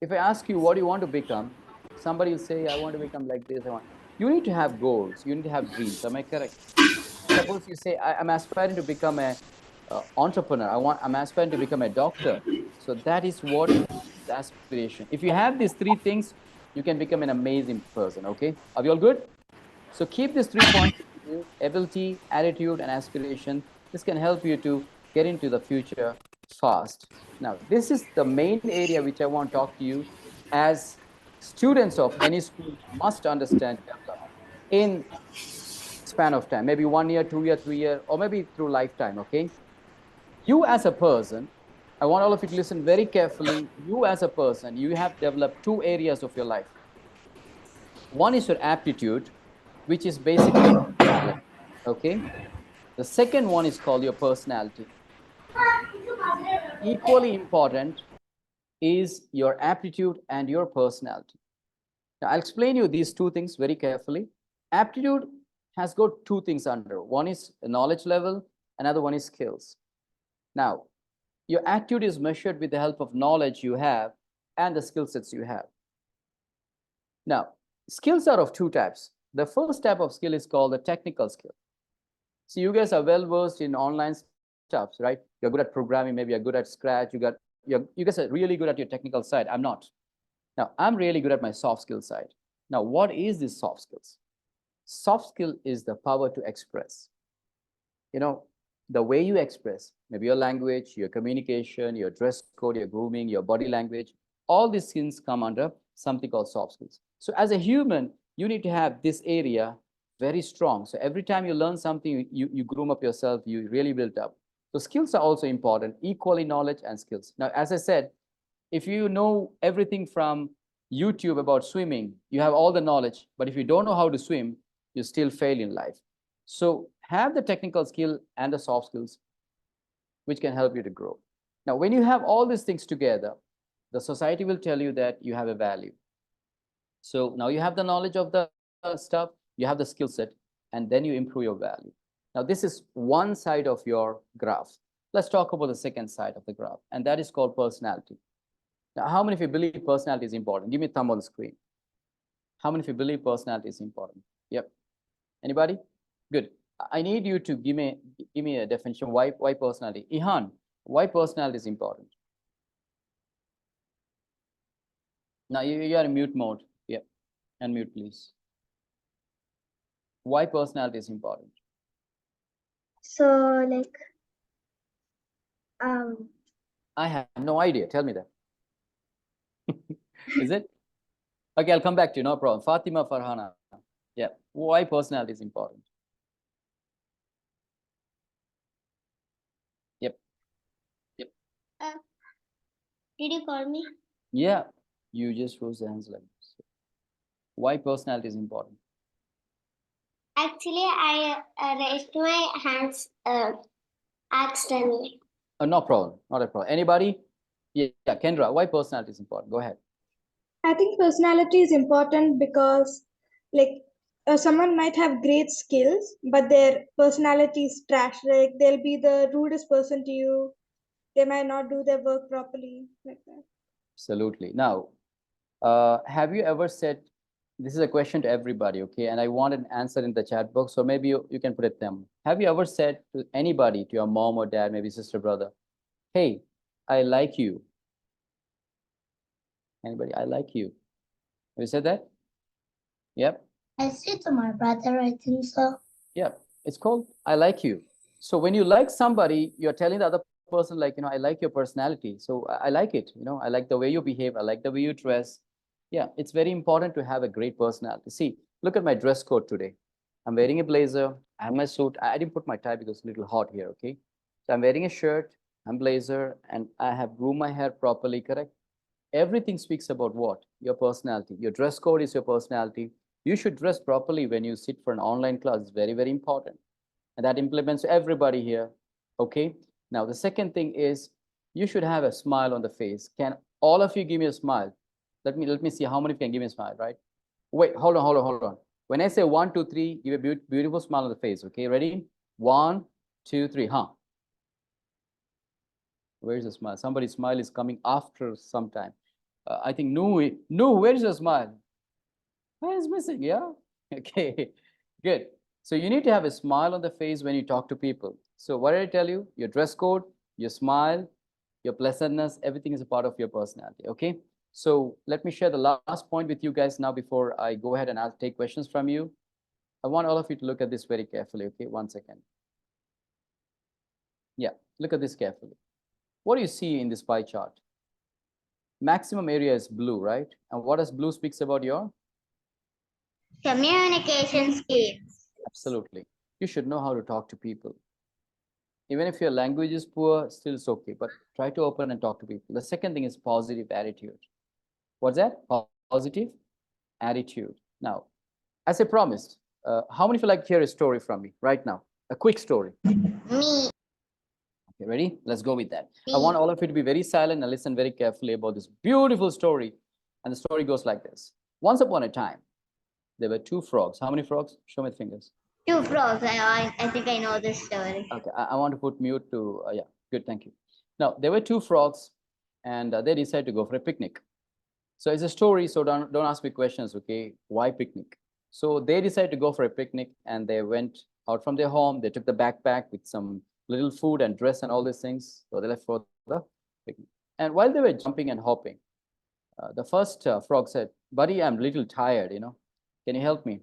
if I ask you what do you want to become, somebody will say, I want to become like this. You need to have goals. You need to have dreams. Am I correct? Suppose you say, I'm aspiring to become a entrepreneur. I'm aspiring to become a doctor. So that is what the aspiration. If you have these three things, you can become an amazing person. Okay, are we all good? So keep these 3 points with you: ability, attitude, and aspiration. This can help you to get into the future fast. Now, this is the main area which I want to talk to you as students of any school must understand, develop in span of time, maybe 1 year, 2 year, 3 year, or maybe through lifetime. Okay, you as a person, I want all of you to listen very carefully. You as a person, you have developed two areas of your life. One is your aptitude, which is basically talent. Okay. The second one is called your personality. Equally important is your aptitude and your personality. Now, I'll explain you these two things very carefully. Aptitude has got two things under. One is knowledge level, another one is skills. Now, your attitude is measured with the help of knowledge you have and the skill sets you have. Now, skills are of two types. The first type of skill is called the technical skill. So you guys are well versed in online stuffs, right? You're good at programming, maybe you're good at Scratch. You guys are really good at your technical side. I'm not. Now, I'm really good at my soft skill side. Now, what is this soft skills? Soft skill is the power to express. You know, the way you express, maybe your language, your communication, your dress code, your grooming, your body language, all these things come under something called soft skills. So as a human, you need to have this area very strong. So every time you learn something, you groom up yourself, you really build up. So skills are also important, equally knowledge and skills. Now, as I said, if you know everything from YouTube about swimming, you have all the knowledge, but if you don't know how to swim, you still fail in life. So have the technical skill and the soft skills, which can help you to grow. Now, when you have all these things together, the society will tell you that you have a value. So now you have the knowledge of the stuff, you have the skill set, and then you improve your value. Now, this is one side of your graph. Let's talk about the second side of the graph, and that is called personality. Now, how many of you believe personality is important? Give me a thumb on the screen. How many of you believe personality is important? Yep. Anybody? Good. I need you to give me a definition. Why personality? Ihan, why personality is important? Now you are in mute mode. Yep. Unmute, please. Why personality is important? So, like, I have no idea. Tell me that. Is it? Okay, I'll come back to you. No problem. Fatima Farhana. Yeah. Why personality is important? Yep. did you call me? Yeah. You just rose the hands like this. Why personality is important? Actually, I raised my hands accidentally. No problem. Not a problem. Anybody? Yeah, Kendra, why personality is important? Go ahead. I think personality is important because, like, someone might have great skills, but their personality is trash. Like, they'll be the rudest person to you. They might not do their work properly, like that. Absolutely. Now, have you ever said, this is a question to everybody, okay? And I want an answer in the chat box, so maybe you can put it them. Have you ever said to anybody, to your mom or dad, maybe sister, brother, hey, I like you? Anybody, I like you? Have you said that? Yep. I said to my brother, I think so. Yeah, it's called I like you. So when you like somebody, you're telling the other person, like, I like your personality. So I like it. I like the way you behave. I like the way you dress. Yeah, it's very important to have a great personality. See, look at my dress code today. I'm wearing a blazer. I have my suit. I didn't put my tie because it's a little hot here, okay? So I'm wearing a shirt, I'm blazer, and I have groomed my hair properly, correct? Everything speaks about what? Your personality. Your dress code is your personality. You should dress properly when you sit for an online class. It's very, very important. And that implements everybody here. Okay. Now, the second thing is you should have a smile on the face. Can all of you give me a smile? Let me see how many can give me a smile, right? Wait, hold on. When I say 1, 2, 3, give a beautiful smile on the face. Okay, ready? 1, 2, 3, huh? Where's the smile? Somebody's smile is coming after some time. I think no, where's your smile? It's missing, yeah? Okay, good. So you need to have a smile on the face when you talk to people. So what did I tell you? Your dress code, your smile, your pleasantness, everything is a part of your personality, okay? So let me share the last point with you guys now before I go ahead and take questions from you. I want all of you to look at this very carefully, okay? 1 second. Yeah, look at this carefully. What do you see in this pie chart? Maximum area is blue, right? And what does blue speaks about your? Communication skills. Absolutely. You should know how to talk to people. Even if your language is poor, still it's okay, but try to open and talk to people. The second thing is positive attitude. What's that? Positive attitude. Now, as I promised, how many of you like to hear a story from me right now? A quick story. Me. Okay, ready? Let's go with that. I want all of you to be very silent and listen very carefully about this beautiful story. And the story goes like this. Once upon a time, there were two frogs. How many frogs? Show me the fingers. Two frogs. I think I know this story. Okay, I want to put mute to, yeah, good, thank you. Now, there were two frogs and they decided to go for a picnic. So it's a story, so don't ask me questions, okay? Why picnic? So they decided to go for a picnic and they went out from their home. They took the backpack with some little food and dress and all these things. So they left for the picnic. And while they were jumping and hopping, the first frog said, buddy, I'm a little tired, you know. Can you help me?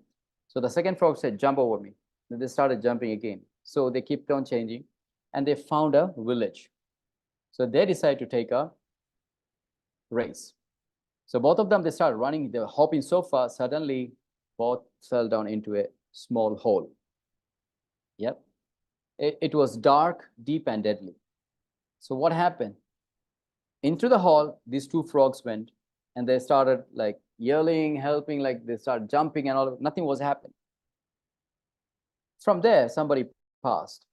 So the second frog said, jump over me. Then they started jumping again. So they kept on changing and they found a village. So they decided to take a race. So both of them, they started running. They were hopping so fast. Suddenly, both fell down into a small hole. Yep. It was dark, deep, and deadly. So what happened? Into the hole, these two frogs went, and they started like yelling, helping, like they started jumping and all. Nothing was happening. From there, somebody passed.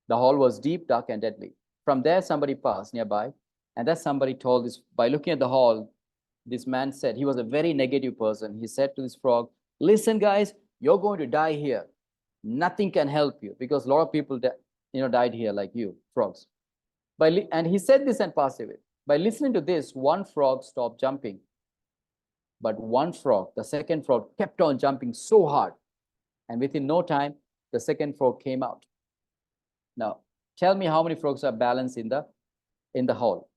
The hole was deep, dark, and deadly. From there, somebody passed nearby, and that somebody told this, by looking at the hole, this man said, he was a very negative person. He said to this frog, listen, guys, you're going to die here. Nothing can help you because a lot of people died here like you, frogs. And he said this and passed away. By listening to this, one frog stopped jumping. But one frog, the second frog, kept on jumping so hard. And within no time, the second frog came out. Now, tell me how many frogs are balanced in the hole?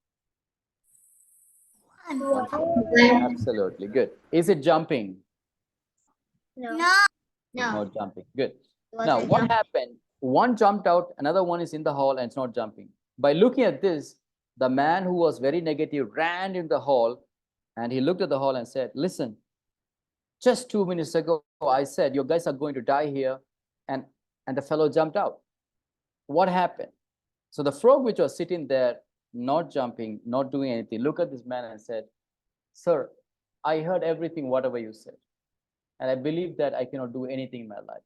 One frog. Absolutely, good. Is it jumping? No. It's not jumping. Good. Now, what happened? One jumped out, another one is in the hole and it's not jumping. By looking at this, the man who was very negative ran in the hole and he looked at the hole and said, listen, just 2 minutes ago, I said, you guys are going to die here. And the fellow jumped out. What happened? So the frog which was sitting there, not jumping, not doing anything, looked at this man and said, sir, I heard everything, whatever you said. And I believe that I cannot do anything in my life.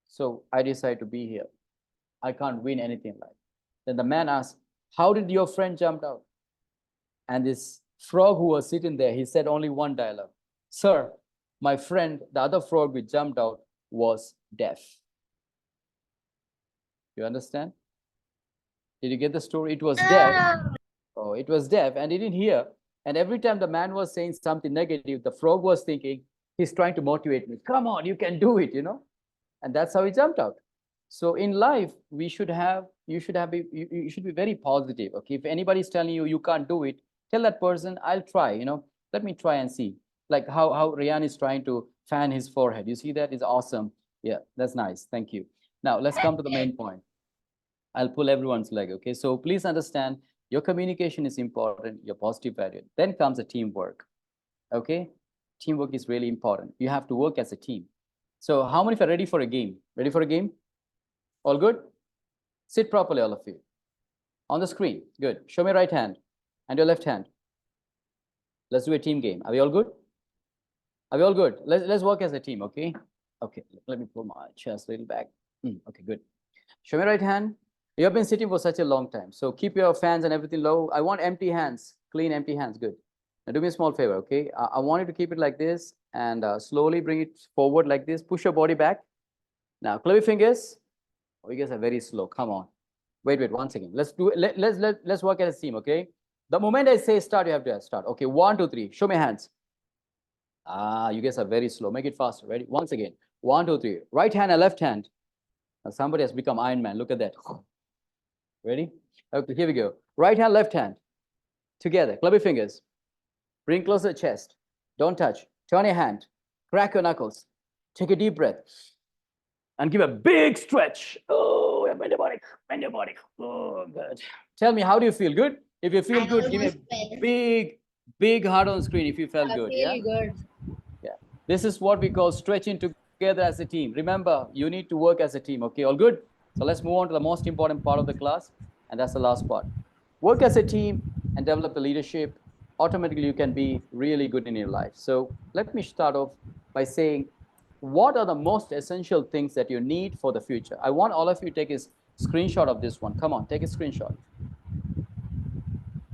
So I decided to be here. I can't win anything in life. Then the man asked, how did your friend jump out? And this frog who was sitting there, he said only one dialogue. Sir, my friend, the other frog which jumped out was deaf. You understand? Did you get the story? It was deaf. Oh, it was deaf and he didn't hear. And every time the man was saying something negative, the frog was thinking, he's trying to motivate me. Come on, you can do it, you know? And that's how he jumped out. So in life, you should be very positive. Okay, if anybody's telling you you can't do it, tell that person, I'll try, you know, let me try and see. Like how Ryan is trying to fan his forehead. You see that? Is awesome. Yeah, that's nice. Thank you. Now let's come to the main point. I'll pull everyone's leg. Okay, so please understand your communication is important, your positive value. Then comes the teamwork. Okay, teamwork is really important. You have to work as a team. So how many of you are ready for a game? Ready for a game? All good? Sit properly, all of you. On the screen. Good. Show me right hand and your left hand. Let's do a team game. Are we all good? Are we all good? Let's work as a team, okay? Okay, let me pull my chest a little back. Okay, good. Show me right hand. You have been sitting for such a long time. So keep your fans and everything low. I want empty hands, clean, empty hands. Good. Now do me a small favor, okay? I want you to keep it like this and slowly bring it forward like this. Push your body back. Now, clap your fingers. Oh, you guys are very slow. Come on. Wait, 1 second. Let's do it. Let's work as a team, okay? The moment I say start, you have to start. Okay, 1, 2, 3. Show me hands. You guys are very slow. Make it faster. Ready? Once again. 1, 2, 3. Right hand and left hand. Now somebody has become Iron Man. Look at that. Ready? Okay, here we go. Right hand, left hand. Together. Club your fingers. Bring closer to the chest. Don't touch. Turn your hand. Crack your knuckles. Take a deep breath. And give a big stretch. Oh, bend your body. Bend your body. Oh, good. Tell me, how do you feel? Good? If you feel good, give me a big heart on the screen if you felt good. Yeah? Good. Yeah. This is what we call stretching together as a team. Remember, you need to work as a team. Okay, all good? So let's move on to the most important part of the class, and that's the last part. Work as a team and develop the leadership. Automatically, you can be really good in your life. So let me start off by saying, what are the most essential things that you need for the future? I want all of you to take a screenshot of this one. Come on, take a screenshot.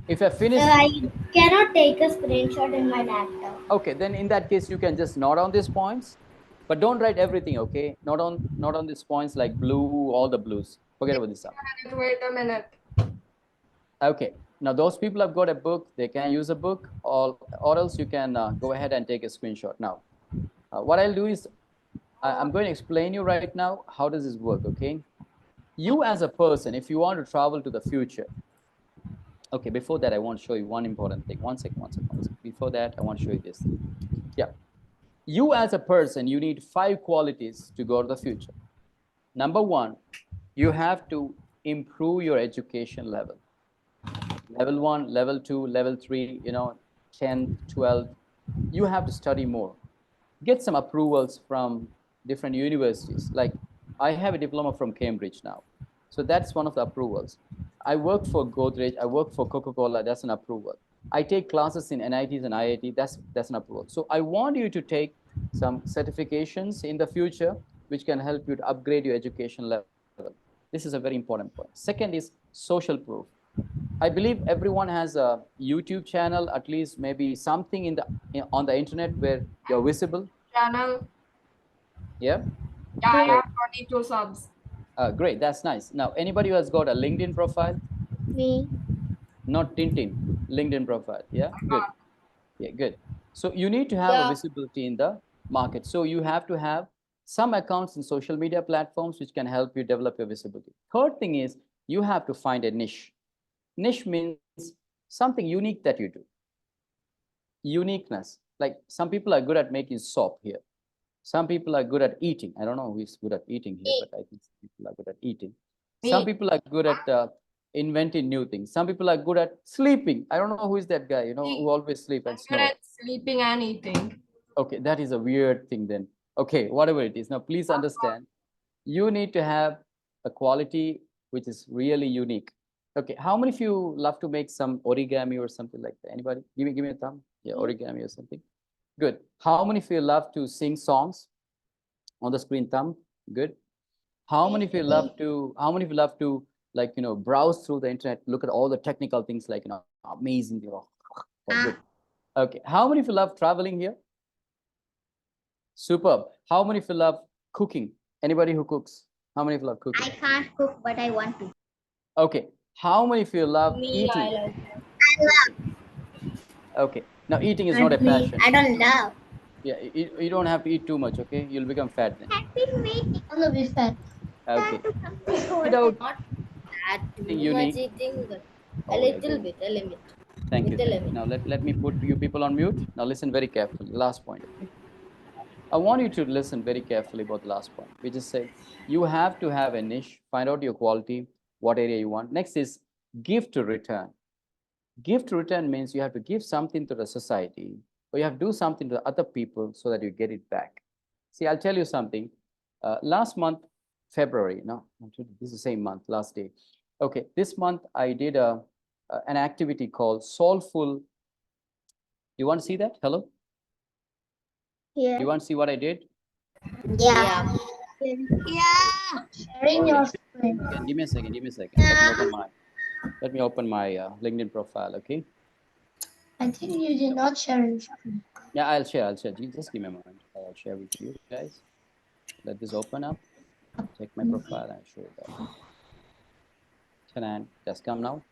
If I finish... I cannot take a screenshot in my laptop. Okay, then in that case, you can just note on these points, but don't write everything, okay? Not on these points like blue, all the blues. Forget about this stuff. Wait a minute. Okay, now those people have got a book, they can use a book, or else you can go ahead and take a screenshot. Now, what I'll do is, I'm going to explain you right now, how does this work, okay? You as a person, if you want to travel to the future, okay, before that, I want to show you one important thing. One second. Before that, I want to show you this. Yeah. You as a person, you need 5 qualities to go to the future. Number 1, you have to improve your education level. Level 1, level 2, level 3, 10, 12. You have to study more. Get some approvals from different universities. Like, I have a diploma from Cambridge now. So that's one of the approvals. I work for Godrej, I work for Coca-Cola, that's an approval. I take classes in NITs and IIT, that's an approval. So I want you to take some certifications in the future, which can help you to upgrade your education level. This is a very important point. Second is social proof. I believe everyone has a YouTube channel, at least maybe something on the internet where you're visible. Channel. Yeah? Yeah, I have 22 subs. Great, that's nice. Now, anybody who has got a LinkedIn profile? Me. Not Tintin, LinkedIn profile. Yeah, good. Yeah, good. So you need to have a visibility in the market. So you have to have some accounts in social media platforms which can help you develop your visibility. Third thing is you have to find a niche. Niche means something unique that you do. Uniqueness. Like some people are good at making soap here. Some people are good at eating. I don't know who is good at eating here, but I think some people are good at eating. Some people are good at inventing new things. Some people are good at sleeping. I don't know who is that guy, who always sleep and snore. Sleeping and eating. Okay, that is a weird thing then. Okay, whatever it is. Now, please understand, you need to have a quality which is really unique. Okay, how many of you love to make some origami or something like that? Anybody? Give me a thumb. Yeah, origami or something. Good. How many of you love to sing songs? On the screen, thumb. Good. How many of you love to like browse through the internet, look at all the technical things like amazing, oh, good. Okay. How many of you love traveling here? Superb. How many of you love cooking? Anybody who cooks? How many of you love cooking? I can't cook, but I want to. Okay. How many of you love eating? I love. Okay. Now eating is not a passion. I don't love. Yeah, you don't have to eat too much, okay? You'll become fat then. On the be fat. Okay. Without That too unique. much eating, but Oh, a yeah, little good. bit, a limit. Thank you. With a Thank you. limit. Now let me put you people on mute. Now listen very carefully. Last point. Okay? I want you to listen very carefully about the last point. We just say you have to have a niche, find out your quality, what area you want. Next is give to return. Give to return means you have to give something to the society, or you have to do something to other people so that you get it back. See, I'll tell you something. Last month, February, no, this is the same month, last day. Okay, this month I did an activity called Soulful. You want to see that? Hello? Yeah. You want to see what I did? Yeah. Sharing your screen. Okay, give me a second. Let me open my LinkedIn profile, okay? I think you did not share your screen. Yeah, I'll share. Just give me a moment. I'll share with you guys. Let this open up. Check my profile and show you that. Can just come now?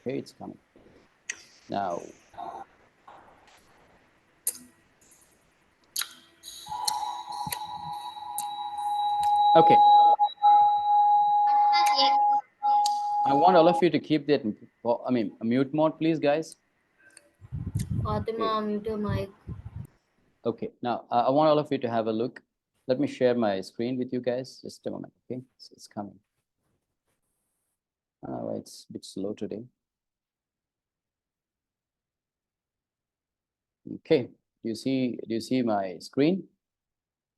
Okay, it's coming. Now, okay. I want all of you to keep that, mute mode, please, guys. Fatima, mute your mic. Okay, now I want all of you to have a look. Let me share my screen with you guys. Just a moment, okay? It's coming. It's a bit slow today. Okay, do you see my screen?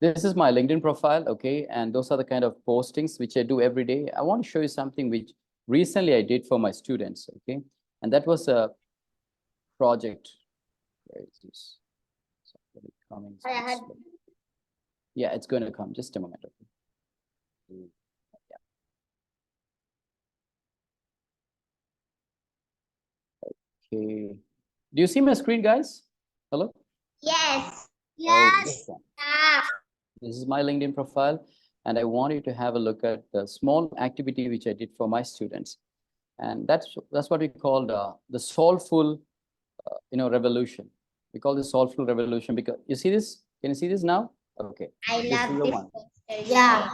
This is my LinkedIn profile, okay? And those are the kind of postings which I do every day. I want to show you something which recently I did for my students, okay? And that was a project. Where is this? Coming. Yeah, it's going to come. Just a moment, okay? Okay. Do you see my screen, guys? Hello? Yes. Yes. This is my LinkedIn profile, and I want you to have a look at the small activity which I did for my students, and that's what we call the soulful, revolution. We call this soulful revolution because you see this. Can you see this now? Okay. I This is love the this one. poster. Yeah.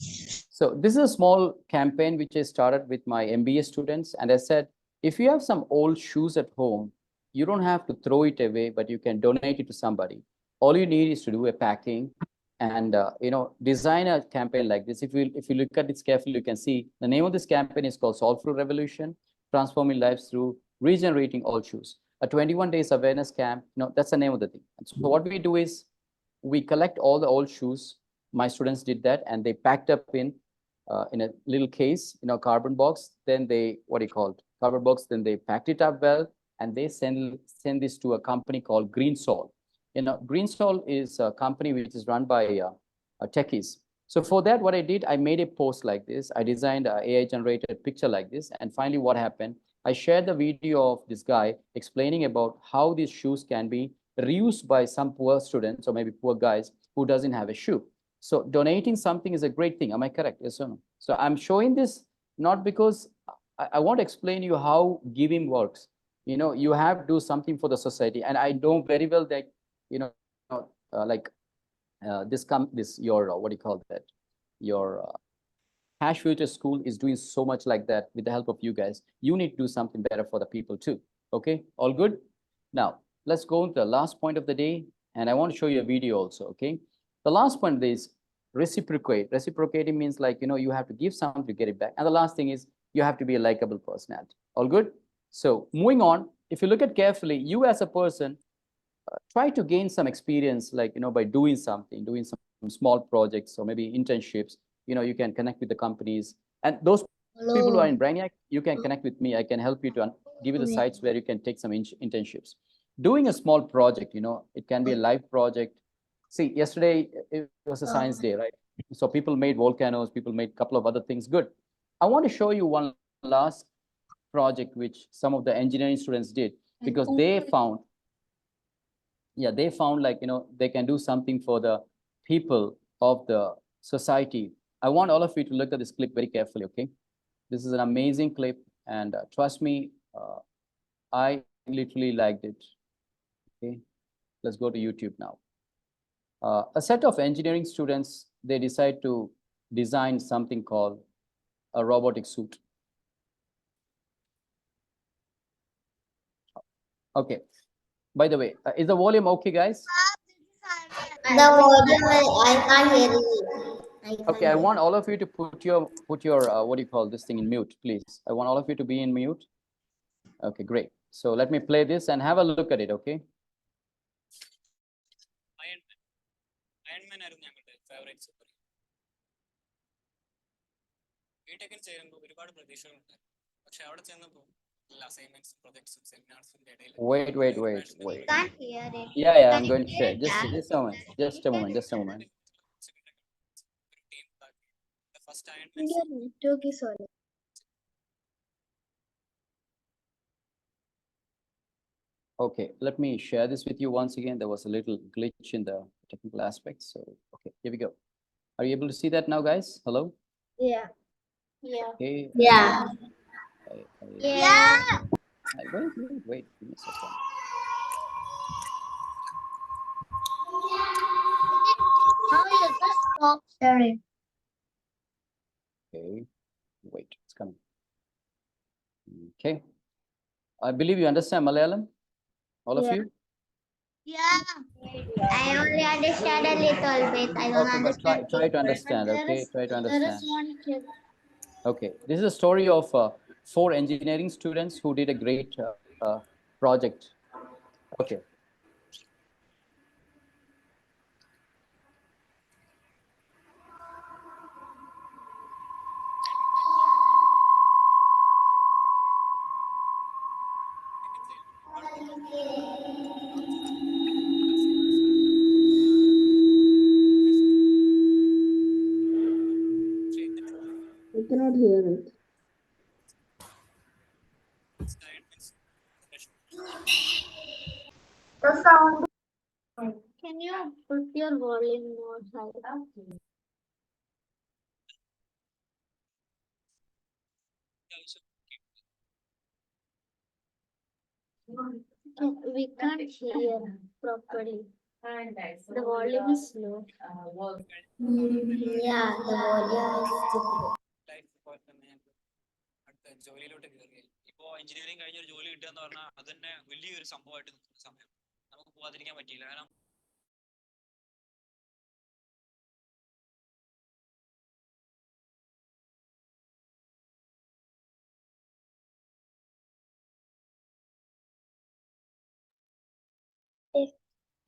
So this is a small campaign which I started with my MBA students, and I said, if you have some old shoes at home, you don't have to throw it away, but you can donate it to somebody. All you need is to do a packing and design a campaign like this. If you look at this carefully, you can see the name of this campaign is called Soulful Revolution, Transforming Lives Through Regenerating Old Shoes. A 21 days awareness camp. That's the name of the thing. And so what we do is we collect all the old shoes. My students did that, and they packed up in a little case, cardboard box. Then they, cardboard box. Then they packed it up well, and they send this to a company called Green Sol. Green Sol is a company which is run by techies. So for that, what I did, I made a post like this. I designed an AI generated picture like this. And finally, what happened? I shared the video of this guy explaining about how these shoes can be reused by some poor students or maybe poor guys who doesn't have a shoe. So donating something is a great thing. Am I correct? Yes or no? So I'm showing this not because I want to explain you how giving works. You have to do something for the society. And I know very well that, your, what do you call that? Your Hash Future School is doing so much like that with the help of you guys. You need to do something better for the people too. Okay, all good? Now, let's go to the last point of the day. And I want to show you a video also, okay? The last point is reciprocate. Reciprocating means like, you have to give something to get it back. And the last thing is you have to be a likable personality. All good? So moving on, if you look at carefully, you as a person, try to gain some experience, like, by doing some small projects or maybe internships. You can connect with the companies, and those people who are in Brainiac, you can connect with me. I can help you to give you the sites where you can take some internships. Doing a small project, it can be a live project. See, yesterday it was a science day, right? So people made volcanoes, people made a couple of other things. Good. I want to show you one last project which some of the engineering students did, because they found like, they can do something for the people of the society. I want all of you to look at this clip very carefully, okay? This is an amazing clip, and trust me, I literally liked it. Okay, let's go to YouTube now. A set of engineering students, they decide to design something called a robotic suit. Okay, by the way, is the volume okay, guys? The volume, I can't hear you. Okay, I want all of you to put your what do you call this thing in mute, please. I want all of you to be in mute. Okay, great. So let me play this and have a look at it, okay? Iron Man ആയിരുന്നു ഞങ്ങളുടെ favourite super hero. ബിടെക്കിൽ ചേരുമ്പോൾ ഒരുപാട് പ്രതീക്ഷകളുണ്ടായിരുന്നു. പക്ഷെ അവിടെ ചെന്നപ്പോൾ എല്ലാ അസൈൻമെന്റ്സും പ്രൊജക്ട്സും സെമിനാർസും ഇടയിൽ Wait. Can't hear it. Yeah, I'm going to share. Just a moment. Just a moment. The first Iron Man. Your network is on. Okay, let me share this with you once again. There was a little glitch in the technical aspects. So, okay, here we go. Are you able to see that now, guys? Hello? Yeah. Okay. Yeah. Yeah. Wait. Give me a second. Now you just stop sharing. Okay. Wait, it's coming. Okay. I believe you understand Malayalam, all of you? Yeah. I only understand a little bit. I don't Okay, but understand. try to understand, But okay? Try to there understand. is one kid. Okay, this is a story of 4 engineering students who did a great project. Okay. I cannot hear it. The sound. Can you put your volume more high? We can't hear properly. The volume is low. Yeah, the volume is too. ജോലിയിലോട്ട് കയറി ഇപ്പോൾ engineering കഴിഞ്ഞ ഒരു ജോലി കിട്ടുക എന്ന് പറഞ്ഞാൽ അത് തന്നെ വലിയൊരു സംഭവമായിട്ട് നിൽക്കുന്ന സമയം നമുക്ക് പോകാതിരിക്കാൻ പറ്റിയില്ല. കാരണം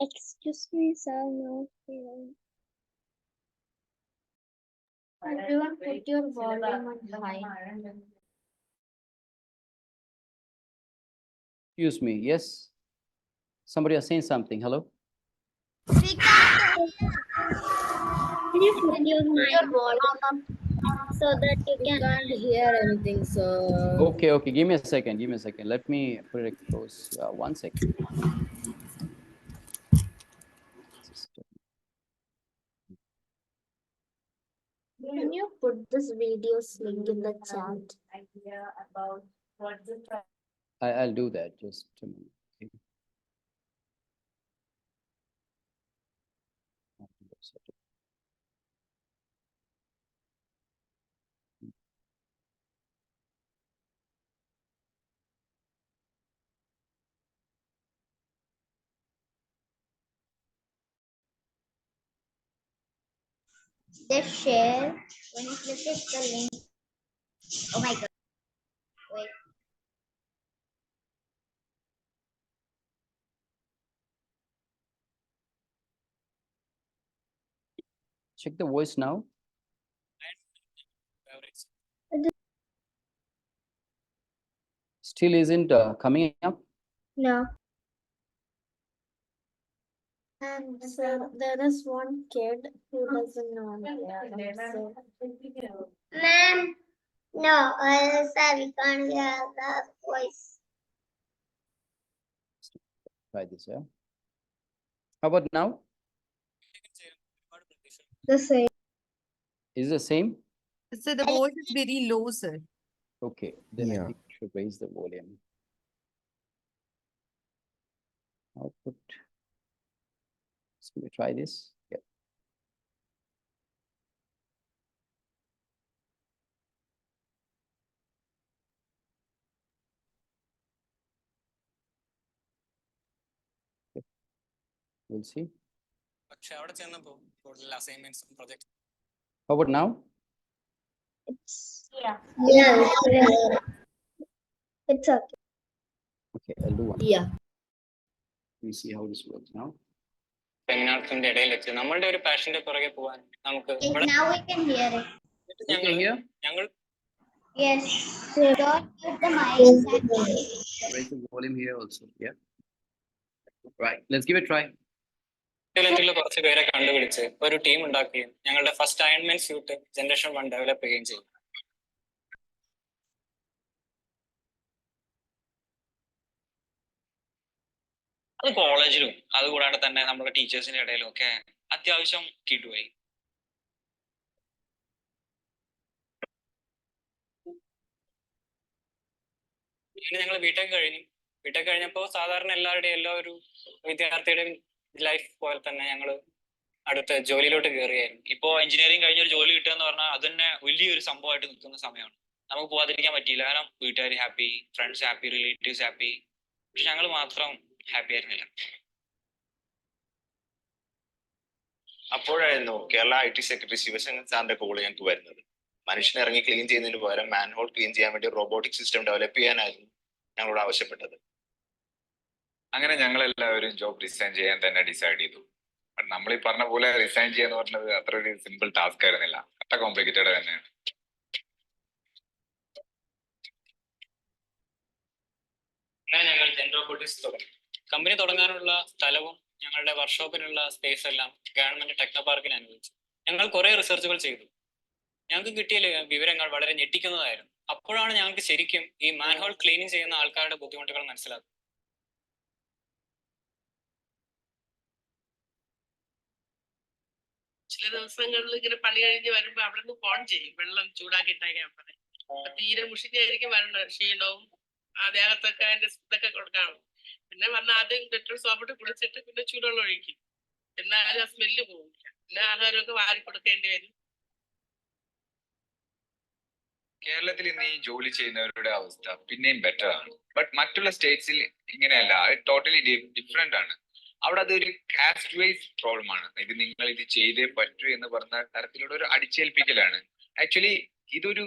Excuse me, sir. No. Everyone put your volume on high. Excuse me, yes? Somebody is saying something, hello? We can't. Please put your volume up so that you Can't hear anything, sir. Okay, give me a second. Let me put it close. 1 second. Can you put this video's link in the chat? I'll do that, just a minute. Okay. They share when you click it, the link. Oh my god. Wait. Check the voice now. Still isn't coming up? No. And so there is one kid who doesn't know. Ma'am, no, sir, we can't hear the voice. Try this, yeah? How about now? The same. Is it the same? So the voice is very low, sir. Okay, then I Yeah. think we should raise the volume. Output. So we try this. Yeah. Okay. We'll see. പക്ഷെ അവിടെ ചെന്നപ്പോൾ കൂടുതൽ അസൈൻമെന്റ്സും project. How about now? It's okay. Okay, I'll do one. Yeah. Let me see how this works now. സെമിനാർസിന്റെ ഇടയിൽ വെച്ച് നമ്മളുടെ ഒരു പാഷന്റെ പുറകെ പോകാൻ നമുക്ക് Now we can hear it. ഞങ്ങൾ Yes. Don't mute the mic. Raise the volume here also. Yeah. Right. Let's give it a try. കുറച്ച് പേരെ കണ്ടുപിടിച്ച് ഒരു ടീം ഉണ്ടാക്കുകയും ഞങ്ങളുടെ ഫസ്റ്റ് അയൺമെന്റ് സ്യൂട്ട് ജനറേഷൻ 1 ഡെവലപ്പ് ചെയ്യുകയും ചെയ്യും. അത് കോളേജിലും അതുകൂടാതെ തന്നെ നമ്മുടെ ടീച്ചേഴ്സിന്റെ ഇടയിലും ഒക്കെ അത്യാവശ്യം കിട്ടുപോയി. പിന്നെ ഞങ്ങൾ ബിടെക് കഴിഞ്ഞു. ബിടെക് കഴിഞ്ഞപ്പോൾ സാധാരണ എല്ലാ ഒരു വിദ്യാർത്ഥിയുടെയും ലൈഫ് പോലെ തന്നെ ഞങ്ങൾ അടുത്ത ജോലിയിലോട്ട് കയറിയായിരുന്നു. ഇപ്പോൾ എഞ്ചിനീയറിംഗ് കഴിഞ്ഞ ഒരു ജോലി കിട്ടുക എന്ന് പറഞ്ഞാൽ അത് തന്നെ വലിയൊരു സംഭവമായിട്ട് നിൽക്കുന്ന സമയമാണ്. നമുക്ക് പോകാതിരിക്കാൻ പറ്റിയില്ല. കാരണം വീട്ടുകാർ happy, friends happy, relatives happy. പക്ഷെ ഞങ്ങൾ മാത്രം ഹാപ്പി ആയിരുന്നില്ല. അപ്പോഴായിരുന്നു കേരള IT സെക്രട്ടറി ശിവശങ്കർ സാറിന്റെ കോള് ഞങ്ങൾക്ക് വരുന്നത്. മനുഷ്യനെ ഇറങ്ങി ക്ലീൻ ചെയ്യുന്നതിന് പകരം മാൻഹോൾ ക്ലീൻ ചെയ്യാൻ വേണ്ടി റോബോട്ടിക് സിസ്റ്റം ഡെവലപ്പ് ചെയ്യാനായിരുന്നു ഞങ്ങളോട് ആവശ്യപ്പെട്ടത്. അങ്ങനെ ഞങ്ങൾ എല്ലാവരും ജോബ് റിസൈൻ ചെയ്യാൻ തന്നെ ഡിസൈഡ് ചെയ്തു. നമ്മൾ ഈ പറഞ്ഞ പോലെ റിസൈൻ ചെയ്യാന്ന് പറഞ്ഞത് അത്ര ഒരു സിമ്പിൾ ടാസ്ക് ആയിരുന്നില്ല. അത്ര കോംപ്ലിക്കേറ്റഡ് തന്നെയാണ്. ഞങ്ങൾ ജെൻ റോബോട്ടിക്സ് തുടങ്ങി. കമ്പനി തുടങ്ങാനുള്ള സ്ഥലവും ഞങ്ങളുടെ വർക്ക്ഷോപ്പിനുള്ള സ്പേസ് എല്ലാം ഗവൺമെന്റ് ടെക്നോ പാർക്കിന് അനുവദിച്ചു. ഞങ്ങൾ കുറെ റിസർച്ചുകൾ ചെയ്തു. ഞങ്ങൾക്ക് കിട്ടിയ വിവരങ്ങൾ വളരെ ഞെട്ടിക്കുന്നതായിരുന്നു. അപ്പോഴാണ് ഞങ്ങൾക്ക് ശരിക്കും ഈ മാൻഹോൾ ക്ലീനിങ് ചെയ്യുന്ന ആൾക്കാരുടെ ബുദ്ധിമുട്ടുകൾ മനസ്സിലാക്കുന്നത്. ചില ദിവസങ്ങളിൽ ഇങ്ങനെ പണി കഴിഞ്ഞ് വരുമ്പോ അവിടെ നിന്ന് ഫോൺ ചെയ്യും, വെള്ളം ചൂടാക്കി ഇട്ടേക്കാൻ പറയും. തീരെ മുഷിഞ്ഞായിരിക്കും വരണം, ക്ഷീണവും ദേഹത്തൊക്കെ അതിന്റെ ഇതൊക്കെ കൊടുക്കണം. പിന്നെ വന്ന് ആദ്യം ഡെറ്റോൾ സോപ്പിട്ട് കുളിച്ചിട്ട് പിന്നെ ചൂടുവെള്ളം ഒഴിക്കും. എന്നാലും ആ സ്മെല്ല് പോകില്ല. പിന്നെ ആഹാരമൊക്കെ വാരി കൊടുക്കേണ്ടി വരും. കേരളത്തിൽ ഇന്ന് ഈ ജോലി ചെയ്യുന്നവരുടെ അവസ്ഥ പിന്നെയും ബെറ്റർ ആണ്. ബട്ട് മറ്റുള്ള സ്റ്റേറ്റ്സിൽ ഇങ്ങനെയല്ല, ടോട്ടലി ഡിഫറെന്റ് ആണ്. അവിടെ അതൊരു കാസ്റ്റ് വൈസ് പ്രോബ്ലം ആണ്. ഇത് നിങ്ങൾ ഇത് ചെയ്തേ പറ്റൂ എന്ന് പറഞ്ഞ തരത്തിലുള്ള ഒരു അടിച്ചേൽപ്പിക്കലാണ്. ആക്ച്വലി ഇതൊരു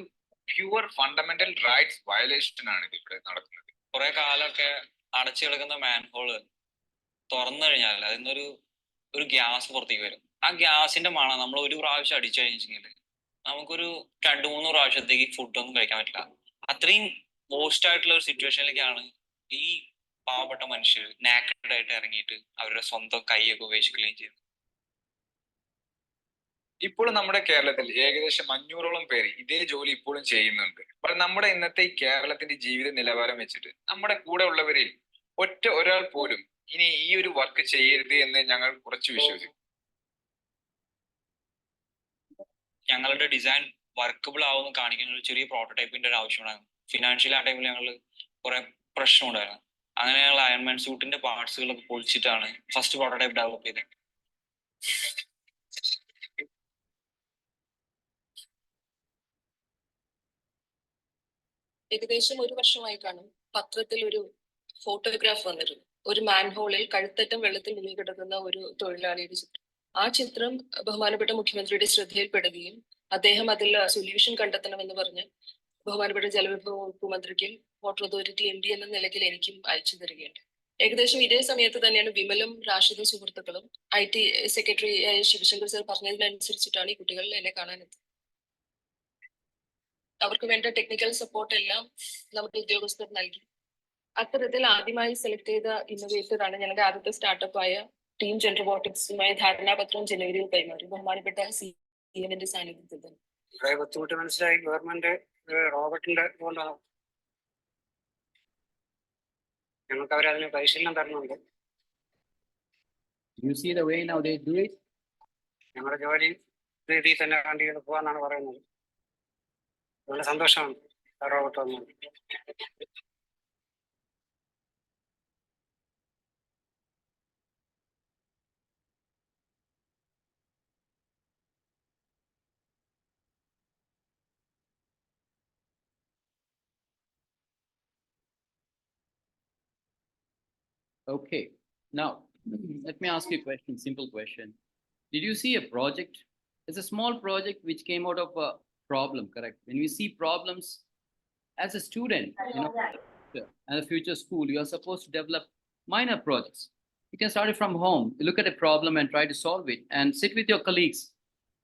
പ്യുവർ ഫണ്ടമെന്റൽ റൈറ്റ്സ് വയലേഷൻ ആണ് ഇത് ഇവിടെ നടക്കുന്നത്. കുറെ കാലമൊക്കെ അടച്ചു കിടക്കുന്ന മാൻഹോള് തുറന്നു കഴിഞ്ഞാൽ അതിൽ നിന്നൊരു ഗ്യാസ് പുറത്തേക്ക് വരും. ആ ഗ്യാസിന്റെ മണം നമ്മൾ ഒരു പ്രാവശ്യം അടിച്ചു കഴിഞ്ഞിട്ടുണ്ടെങ്കിൽ നമുക്കൊരു 2-3 പ്രാവശ്യത്തേക്ക് ഫുഡൊന്നും കഴിക്കാൻ പറ്റില്ല. അത്രയും വേസ്റ്റ് ആയിട്ടുള്ള ഒരു സിറ്റുവേഷനിലേക്കാണ് ഈ പാവപ്പെട്ട മനുഷ്യർ നാക്കഡ് ആയിട്ട് ഇറങ്ങിയിട്ട് അവരുടെ സ്വന്തം കൈയൊക്കെ ഉപയോഗിച്ച് ക്ലീൻ ചെയ്യുന്നത്. ഇപ്പോഴും നമ്മുടെ കേരളത്തിൽ ഏകദേശം 500ഓളം പേര് ഇതേ ജോലി ഇപ്പോഴും ചെയ്യുന്നുണ്ട്. അപ്പോൾ നമ്മുടെ ഇന്നത്തെ ഈ കേരളത്തിന്റെ ജീവിത നിലവാരം വെച്ചിട്ട് നമ്മുടെ കൂടെ ഉള്ളവരിൽ ഒരാൾ പോലും ഇനി ഈ ഒരു വർക്ക് ചെയ്യരുത് എന്ന് ഞങ്ങൾ കുറച്ച് വിശ്വസിക്കും. ഞങ്ങളുടെ ഡിസൈൻ വർക്കബിൾ ആവുമെന്ന് കാണിക്കുന്ന ഒരു ചെറിയ പ്രോട്ടോടൈപ്പിന്റെ ഒരു ആവശ്യമുണ്ടായിരുന്നു. ഫിനാൻഷ്യൽ ആ ടൈമിൽ ഞങ്ങൾ കുറെ പ്രശ്നമുണ്ടായിരുന്നു. അങ്ങനെ ഞങ്ങൾ അയൺമാൻ സ്യൂട്ടിന്റെ പാർട്സുകളൊക്കെ പൊളിച്ചിട്ടാണ് ഫസ്റ്റ് പ്രോട്ടോടൈപ്പ് ഡെവലപ്പ് ചെയ്തത്. ഏകദേശം 1 വർഷമായി കാണും പത്രത്തിൽ ഒരു ഫോട്ടോഗ്രാഫ് വന്നിരുന്നു. ഒരു മാൻഹോളിൽ കഴുത്തറ്റം വെള്ളത്തിൽ മുങ്ങി കിടക്കുന്ന ഒരു തൊഴിലാളിയുടെ ചിത്രം. ആ ചിത്രം ബഹുമാനപ്പെട്ട മുഖ്യമന്ത്രിയുടെ ശ്രദ്ധയിൽപ്പെടുകയും അദ്ദേഹം അതിൽ സൊല്യൂഷൻ കണ്ടെത്തണമെന്ന് പറഞ്ഞ് ബഹുമാനപ്പെട്ട ജലവിഭവ വകുപ്പ് മന്ത്രിക്കും വാട്ടർ അതോറിറ്റി MD എന്ന നിലയ്ക്ക് എനിക്കും അയച്ചു തരികയുണ്ട്. ഏകദേശം ഇതേ സമയത്ത് തന്നെയാണ് വിമലും രാഷിദും സുഹൃത്തുക്കളും IT സെക്രട്ടറി ശിവശങ്കർ സർ പറഞ്ഞതിനനുസരിച്ചിട്ടാണ് ഈ കുട്ടികൾ എന്നെ കാണാനെത്തുന്നത്. അവർക്ക് വേണ്ട ടെക്നിക്കൽ സപ്പോർട്ട് എല്ലാം നമ്മുടെ ഉദ്യോഗസ്ഥർ നൽകി. അത്തരത്തിൽ ആദ്യമായി സെലക്ട് ചെയ്ത ഇന്നോവേറ്റർ ആണ് ഞങ്ങളുടെ ആദ്യത്തെ സ്റ്റാർട്ടപ്പായ ടീം ജെൻ റോബോട്ടിക്സുമായി ധാരണാപത്രം ജനുവരിയിൽ കൈമാറി ബഹുമാനപ്പെട്ട CMന്റെ സാന്നിധ്യത്തിൽ തന്നെ. ബുദ്ധിമുട്ട് മനസ്സിലായി. ഗവൺമെന്റ് റോബോട്ടിന്റെ കൊണ്ടാണ് ഞങ്ങൾക്ക് അവരതിന് പരിശീലനം തരുന്നുണ്ട്. You see the way now they do it? ഞങ്ങളുടെ ജോലി രീതിയിൽ തന്നെ കണ്ടു പോകാന്നാണ് പറയുന്നത്. വളരെ സന്തോഷമാണ് റോബോട്ട് വന്നത്. Okay. Now, let me ask you a question, simple question. Did you see a project? It's a small project which came out of a problem, correct? When we see problems as a student, and a future school, you are supposed to develop minor projects. You can start it from home. You look at a problem and try to solve it and sit with your colleagues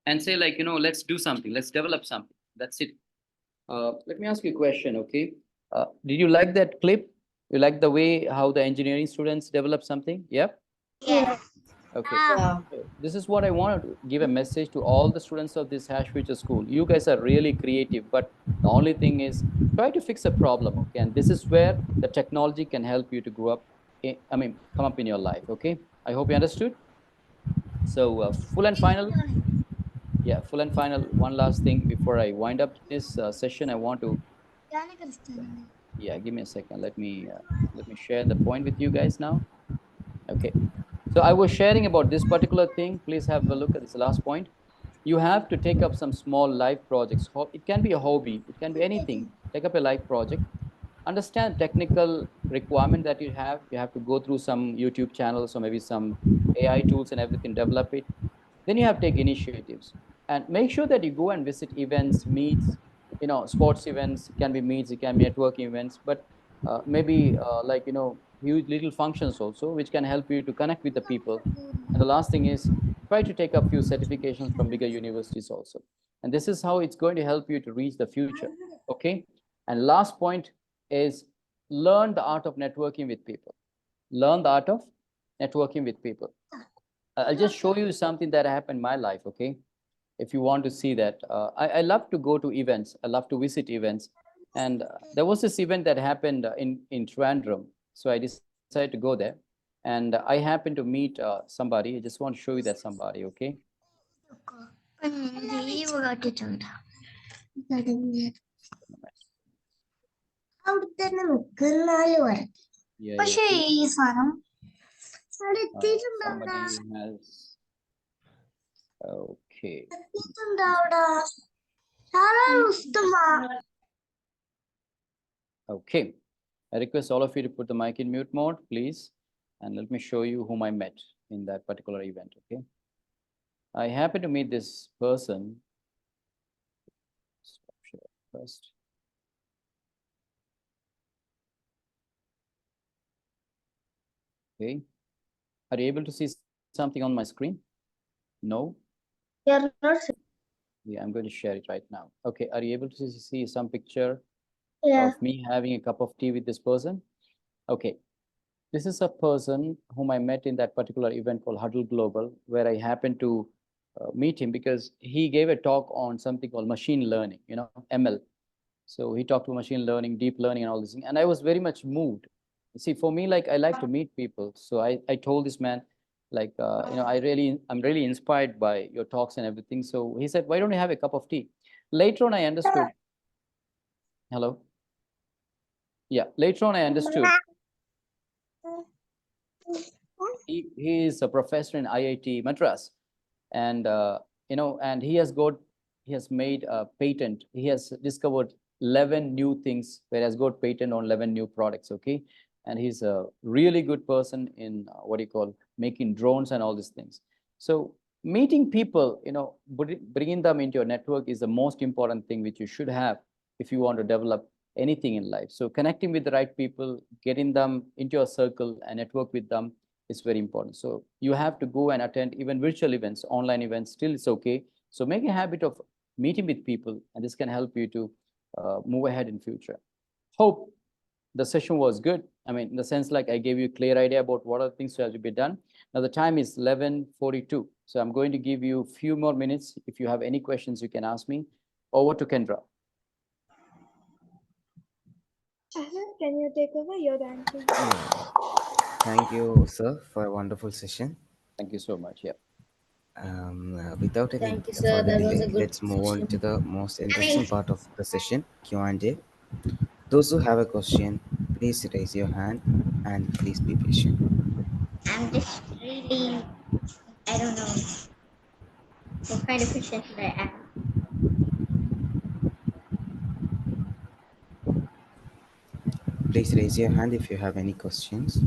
and say like, let's do something, let's develop something. That's it. Let me ask you a question, okay? Did you like that clip? You like the way how the engineering students develop something? Yeah? Yes. Okay. So this is what I wanted to give a message to all the students of this Hash Future School. You guys are really creative, but the only thing is try to fix a problem, okay? And this is where the technology can help you to grow up, come up in your life, okay? I hope you understood. So full and final, one last thing before I wind up this session, I want to Yeah, give me a second. Let me share the point with you guys now. Okay. So I was sharing about this particular thing. Please have a look at this last point. You have to take up some small life projects. It can be a hobby. It can be anything. Take up a life project. Understand technical requirement that you have. You have to go through some YouTube channels or maybe some AI tools and everything, develop it. Then you have to take initiatives and make sure that you go and visit events, meets, sports events. It can be meets, it can be networking events, but maybe like, huge little functions also, which can help you to connect with the people. And the last thing is try to take up few certifications from bigger universities also. And this is how it's going to help you to reach the future. Okay. And last point is learn the art of networking with people. Learn the art of networking with people. I'll just show you something that happened in my life, okay? If you want to see that. I love to go to events. I love to visit events. And there was this event that happened in Trivandrum. So I decided to go there. And I happened to meet somebody. I just want to show you that somebody, okay? Yeah, yeah. Somebody has. Okay. Okay. I request all of you to put the mic in mute mode, please. And let me show you whom I met in that particular event, okay? I happened to meet this person. Stop share first. Okay. Are you able to see something on my screen? No? Yeah, Yeah, I'm going to share it right now. Okay, are you able to see some picture Yeah. of me having a cup of tea with this person? Okay, this is a person whom I met in that particular event called Huddle Global, where I happened to meet him because he gave a talk on something called machine learning, ML. So he talked about machine learning, deep learning, and all this thing. And I was very much moved. See, for me, like I like to meet people. So I told this man, like, I'm really inspired by your talks and everything. So he said, why don't you have a cup of tea? Later on, I understood. Hello? Yeah, later on, I understood. He is a professor in IIT Madras. And, and he has made a patent. He has discovered 11 new things, where he has got patent on 11 new products, okay? And he's a really good person in making drones and all these things. So meeting people, bringing them into your network is the most important thing which you should have if you want to develop anything in life. So connecting with the right people, getting them into your circle and network with them is very important. So you have to go and attend even virtual events, online events, still it's okay. So make a habit of meeting with people, and this can help you to move ahead in future. Hope the session was good. I mean, in the sense like I gave you a clear idea about what are the things that have to be done. Now the time is 11:42. So I'm going to give you a few more minutes. If you have any questions, you can ask me. Over to Kendra. Can you take over your answer? Thank you, sir, for a wonderful session. Thank you so much. Yeah. Without any Thank you, sir. further That was delay, a good let's move on to session. the most interesting part of the session, Q&A. Those who have a question, please raise your hand and please be patient. I'm just really, I don't know. What kind of question should I ask? Please raise your hand if you have any questions.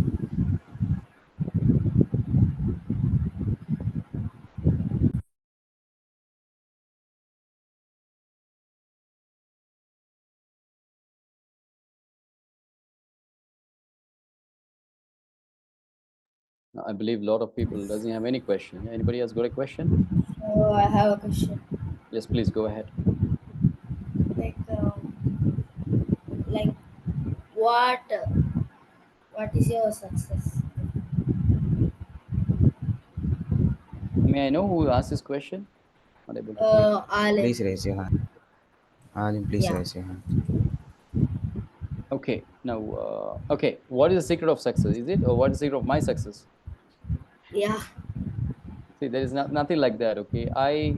I believe a lot of people doesn't have any question. Anybody else got a question? Oh, I have a question. Yes, please go ahead. Like, like, what is your success? May I know who asked this question? Not able to hear. Alim. Please raise your hand. Alim, please Yeah. raise your hand. Okay. Now, okay. What is the secret of success? Is it, or what is the secret of my success? Yeah. See, there is nothing like that. Okay. I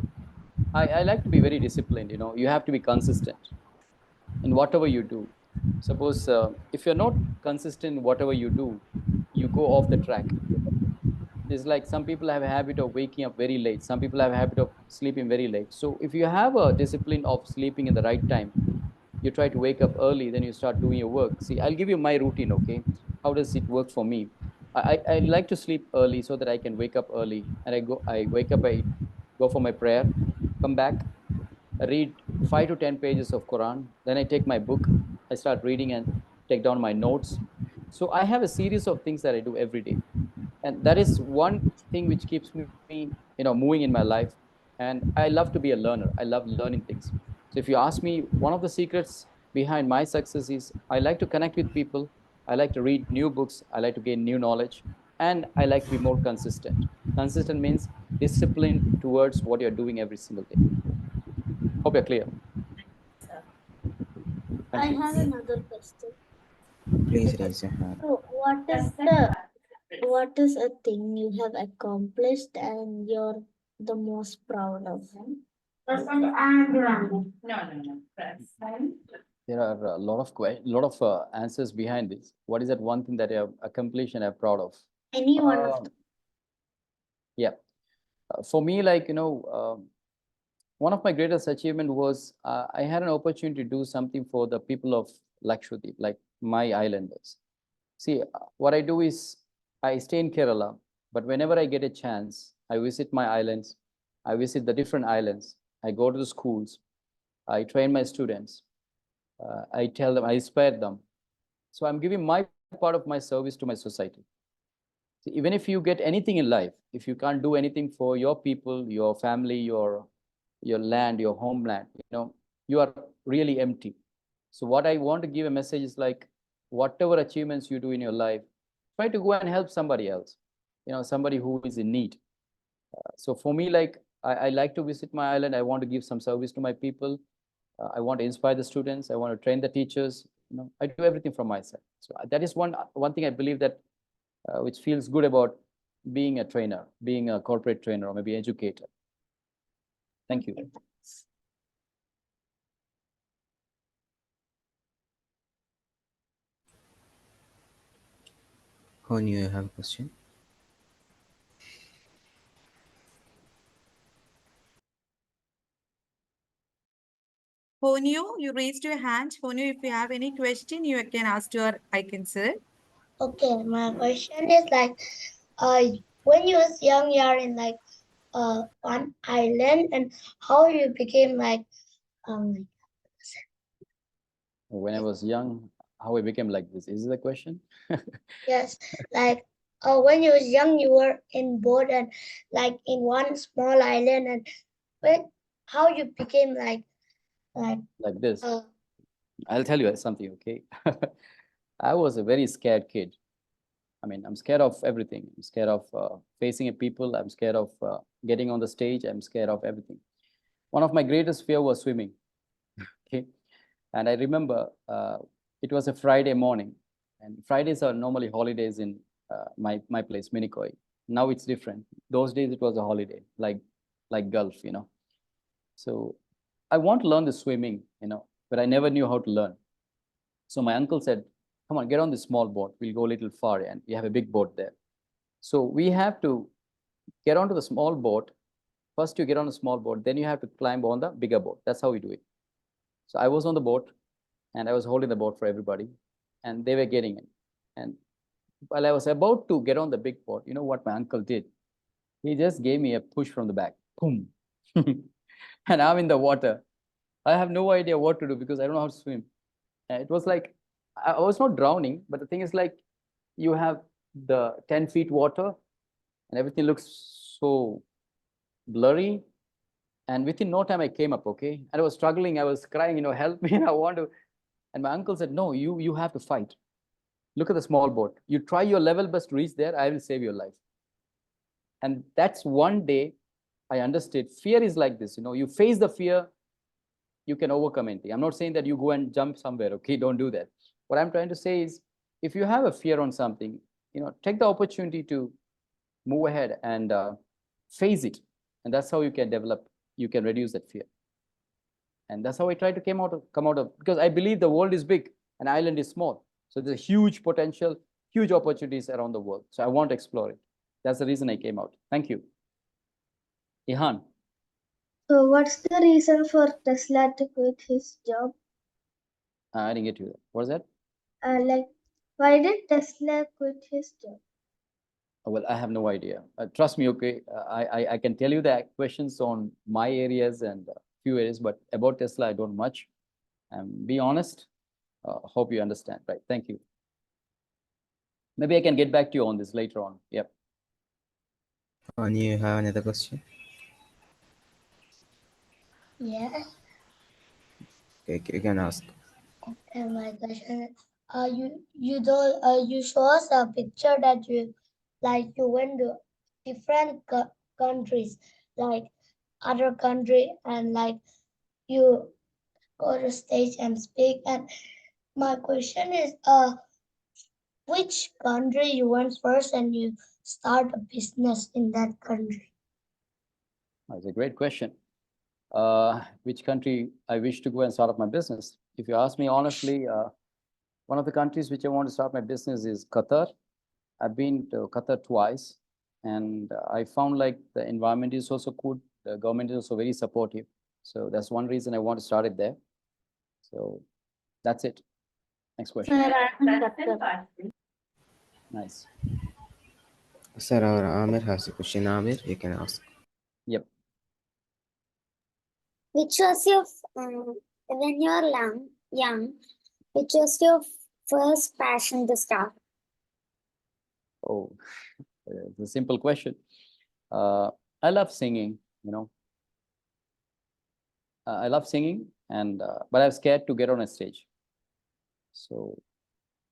like to be very disciplined. You have to be consistent in whatever you do. Suppose if you're not consistent in whatever you do, you go off the track. It's like some people have a habit of waking up very late. Some people have a habit of sleeping very late. So if you have a discipline of sleeping in the right time, you try to wake up early, then you start doing your work. See, I'll give you my routine, okay? How does it work for me? I like to sleep early so that I can wake up early. And I wake up, I go for my prayer, come back, read 5 to 10 pages of Quran. Then I take my book, I start reading and take down my notes. So I have a series of things that I do every day. And that is one thing which keeps me, moving in my life. And I love to be a learner. I love learning things. So if you ask me, one of the secrets behind my success is I like to connect with people. I like to read new books. I like to gain new knowledge. And I like to be more consistent. Consistent means discipline towards what you're doing every single day. Hope you're clear. I have another question. Please raise your hand. So, what is a thing you have accomplished and you're the most proud of? There are a lot of answers behind this. What is that one thing that you have accomplished and are proud of? Any one of them. Yeah. For me, one of my greatest achievement was I had an opportunity to do something for the people of Lakshadweep, like my islanders. See, what I do is I stay in Kerala, but whenever I get a chance, I visit my islands. I visit the different islands. I go to the schools. I train my students. I tell them, I inspire them. So I'm giving my part of my service to my society. So even if you get anything in life, if you can't do anything for your people, your family, your land, your homeland, you are really empty. So what I want to give a message is like, whatever achievements you do in your life, try to go and help somebody else, somebody who is in need. So for me, I like to visit my island. I want to give some service to my people. I want to inspire the students. I want to train the teachers. I do everything from my side. So that is one thing I believe that which feels good about being a trainer, being a corporate trainer or maybe educator. Thank you. Hon, you have a question? Honyu, you raised your hand. Honyu, if you have any question, you can ask your Ikan sir. Okay, my question is when you was young, you're in one island, and how you became When I was young, how I became like this? Is this the question? yes, when you was young, you were in boat and in one small island, and how you became like this. I'll tell you something, okay? I was a very scared kid. I mean, I'm scared of everything. I'm scared of facing a people. I'm scared of getting on the stage. I'm scared of everything. One of my greatest fear was swimming. Okay, and I remember it was a Friday morning, and Fridays are normally holidays in my place, Minikoi. Now it's different. Those days it was a holiday, like Gulf, So I want to learn the swimming, but I never knew how to learn. So my uncle said, come on, get on this small boat. We'll go a little far, and we have a big boat there. So we have to get onto the small boat. First, you get on a small boat, then you have to climb on the bigger boat. That's how we do it. So I was on the boat, and I was holding the boat for everybody, and they were getting in. And while I was about to get on the big boat, you know what my uncle did? He just gave me a push from the back. Boom. And I'm in the water. I have no idea what to do because I don't know how to swim. And it was like, I was not drowning, but the thing is like, you have the 10 feet water and everything looks so blurry. And within no time I came up, okay? And I was struggling, I was crying, help me, I want to. And my uncle said, no, you have to fight. Look at the small boat. You try your level best to reach there, I will save your life. And that's one day I understood fear is like this, you face the fear, you can overcome anything. I'm not saying that you go and jump somewhere, okay? Don't do that. What I'm trying to say is, if you have a fear on something, take the opportunity to move ahead and face it. And that's how you can reduce that fear. And that's how I try to come out of, because I believe the world is big An island is small. So there's a huge potential, huge opportunities around the world. So I want to explore it. That's the reason I came out. Thank you. Ihan. So what's the reason for Tesla to quit his job? I didn't get you. What is that? Like, why did Tesla quit his job? Well, I have no idea. Trust me, okay. I can tell you the questions on my areas and few areas, but about Tesla, I don't much. Be honest. Hope you understand. Right. Thank you. Maybe I can get back to you on this later on. Yep. You have another question? Yeah. Okay, you can ask. And my question is, you show us a picture that you went to different countries, like other country, and you go to stage and speak. And my question is, which country you went first and you start a business in that country? That's a great question. Which country I wish to go and start up my business? If you ask me honestly, one of the countries which I want to start my business is Qatar. I've been to Qatar twice, and I found like the environment is also good. The government is also very supportive. So that's one reason I want to start it there. So that's it. Next question. Nice. Sir, our Amir has a question. Amir, you can ask. Yep. Which was your, when you're young, which was your first passion to start? Oh, it's a simple question. I love singing, you know. I love singing, and but I'm scared to get on a stage. So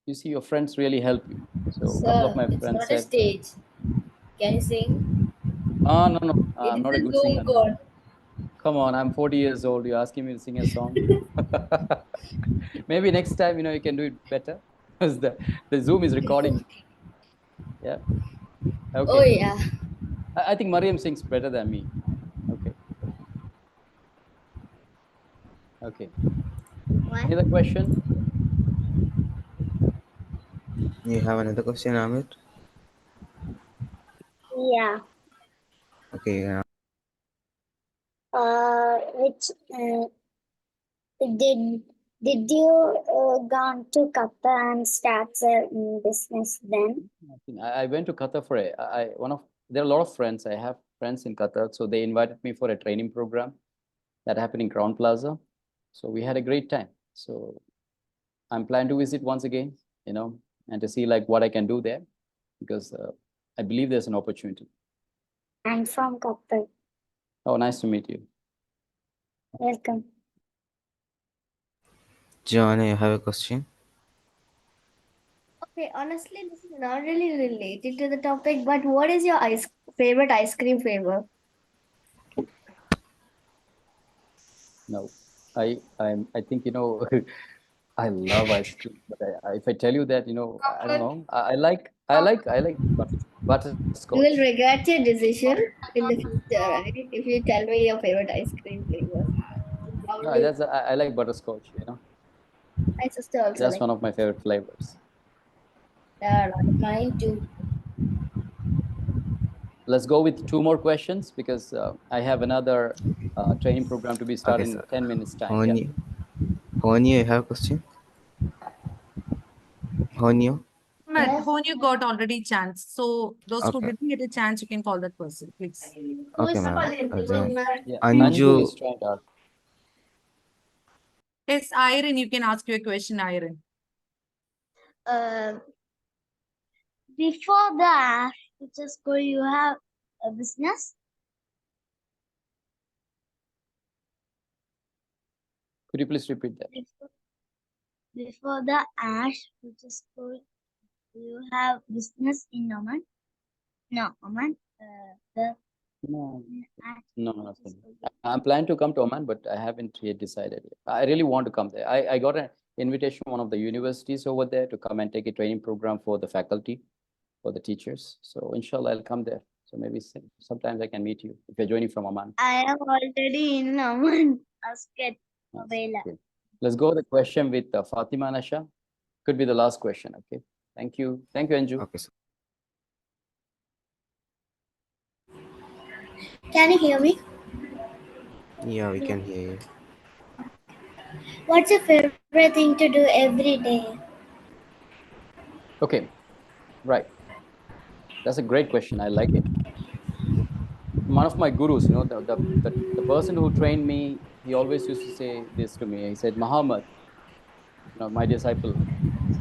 you see, your friends really help you. So a couple of my It's friends not a said, stage. Can you sing? "Oh no, It I'm is not a a good Zoom singer." call. Come on, I'm 40 years old. You're asking me to sing a song. Maybe next time, you can do it better, because the Zoom is recording. Yeah. Okay. Oh yeah. I think Mariam sings better than me. Okay. Okay. Any other question? You have another question, Amir? Yeah. Okay. Which did you gone to Qatar and start a business then? I went to Qatar for there are a lot of friends. I have friends in Qatar, so they invited me for a training program that happened in Crown Plaza. So we had a great time. So I'm planning to visit once again, and to see like what I can do there, because I believe there's an opportunity. I'm from Qatar. Oh, nice to meet you. Welcome. Joanna, you have a question? Okay, honestly, this is not really related to the topic, but what is your favorite ice cream flavor? No, I think I love ice cream, but if I tell you that, I don't know. I like butterscotch. You will regret your decision in the future, right? If you tell me your favorite ice cream flavor. No, I like butterscotch. My sister also That's like. one of my favorite flavors. Yeah, mine too. Let's go with 2 more questions, because I have another training program to be started in 10 minutes time. Honey, you have a question? Honey? Honey got already chance. So those who Okay. didn't get a chance, you can call that person, please. Okay, ma'am. Anju is trying to ask. Yes, Irene, you can ask your question, Irene. Before that, school, you have a business? Could you please repeat that? Before the Ash school, you have business in Oman? No, Oman. No, nothing. I'm planning to come to Oman, but I haven't yet decided yet. I really want to come there. I got an invitation from one of the universities over there to come and take a training program for the faculty, for the teachers. So inshallah, I'll come there. So maybe sometimes I can meet you if you're joining from Oman. I am already in Oman. Asket. Okay. Let's go with the question with Fatima Nasha. could be the last question. Okay. Thank you. Thank you, Anju. Okay, sir. Can you hear me? Yeah, we can hear you. What's your favorite thing to do every day? Okay. Right. That's a great question. I like it. One of my gurus, the person who trained me, he always used to say this to me. He said, Muhammad, my disciple,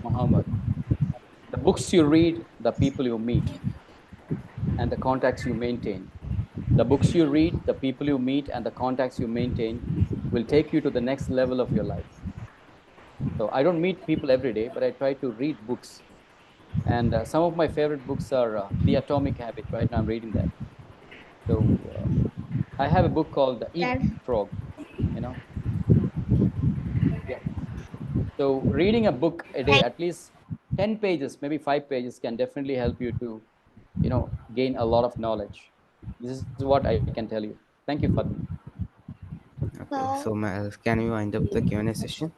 Muhammad, the books you read, the people you meet, and the contacts you maintain. The books you read, the people you meet, and the contacts you maintain will take you to the next level of your life. So I don't meet people every day, but I try to read books. And some of my favorite books are The Atomic Habit. Right now I'm reading that. So I have a book called Eat Frog, Yeah. So reading a book a day, at least 10 pages, maybe 5 pages, can definitely help you to, gain a lot of knowledge. This is what I can tell you. Thank you, Fatmi. Okay, so can we wind up the Q&A session?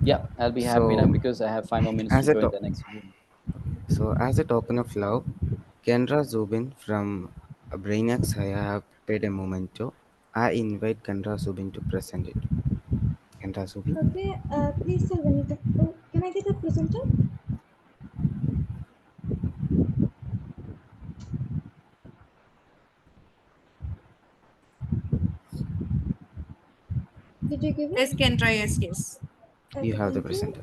Yeah, I'll be happy now because I have 5 more minutes to as a join to- the next room. so as a token of love, Kendra Zubin from Brainax I have paid a memento. I invite Kendra Zubin to present it. Kendra Zubin. Okay, please tell Vanita. Oh, can I get a presenter? Did you give it? Yes, Kendra, yes. Okay, You have the thank you. presenter.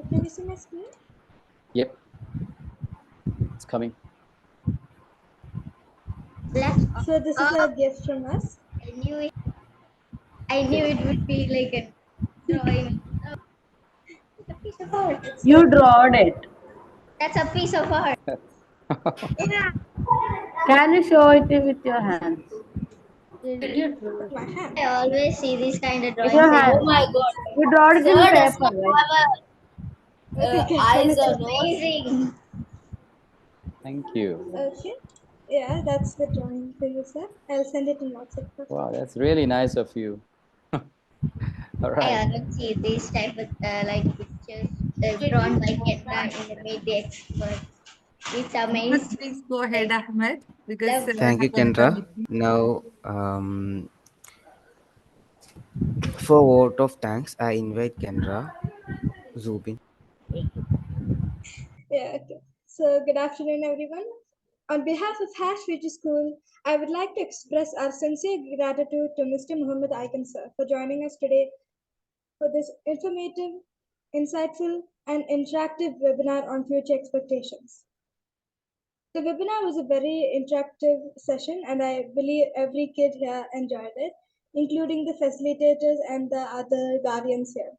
Can you see my screen? Yep. It's coming. So this is a gift from us. I knew it would be like a drawing. It's a piece of art. You drawed it. That's a piece of art. Yeah. Can you show it with your hands? I always see these kind of With drawings. your And hands. oh my god. You drawed it in Sir does paper, not right? have a eyes or nose. Amazing. Thank you. Okay. Yeah, that's the drawing for you, sir. I'll send it in WhatsApp. Wow, that's really nice of you. All right. I don't see these type of like pictures drawn by Kendra in the media expert. It's amazing. Please go ahead, Ahmed, because Thank you, Kendra. Now, for vote of thanks, I invite Kendra Zubin. Yeah, okay. So good afternoon, everyone. On behalf of Hash Future School, I would like to express our sincere gratitude to Mr. Muhammed Ikan, sir, for joining us today for this informative, insightful, and interactive webinar on future expectations. The webinar was a very interactive session, and I believe every kid here enjoyed it, including the facilitators and the other guardians here.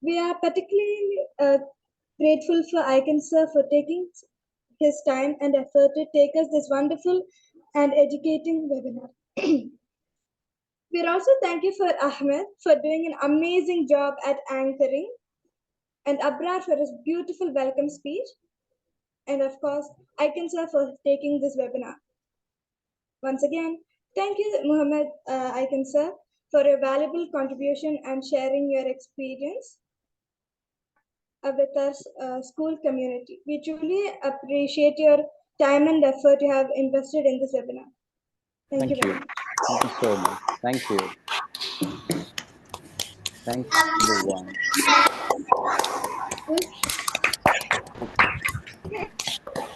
We are particularly grateful for Ikan sir for taking his time and effort to take us this wonderful and educating webinar. We're also thank you for Ahmed for doing an amazing job at anchoring, and Abrar for his beautiful welcome speech, and of course, Ikan sir for taking this webinar. Once again, thank you, Mohammed Ikan sir, for your valuable contribution and sharing your experience with our school community. We truly appreciate your time and effort you have invested in this webinar. Thank you very much. Thank you so much. Thank you. Thanks, everyone.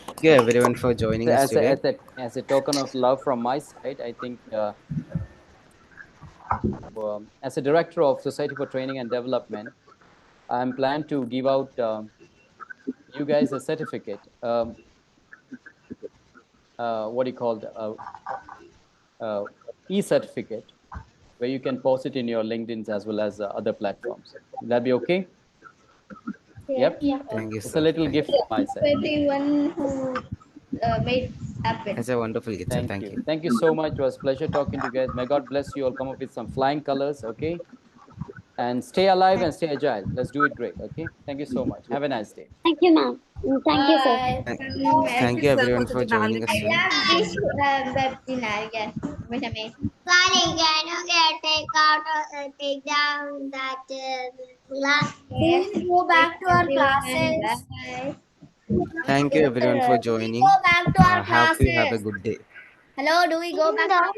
Thank you, everyone, for joining us today. As a token of love from my side, I think as a director of Society for Training and Development, I'm planned to give out you guys a certificate. What do you call it? E-certificate, where you can post it in your LinkedIn's as well as other platforms. Will that be okay? Yep. Yeah. Thank you, It's sir. a little gift from my side. Everyone who made this happen. It's a wonderful gift, sir. Thank you. Thank you so much. It was a pleasure talking to you guys. May God bless you all. Come up with some flying colors, okay? And stay alive and stay agile. Let's do it great, okay? Thank you so much. Have a nice day. Thank you, ma'am. Thank you, sir. Thank you, everyone, for joining us I today. love this webinar. Yes, it was amazing. take down that glass. Yes, We go back to our everyone. classes. Bye. Thank you everyone for joining. Go back to our Hope you have a classes. good day. Hello, do we go back?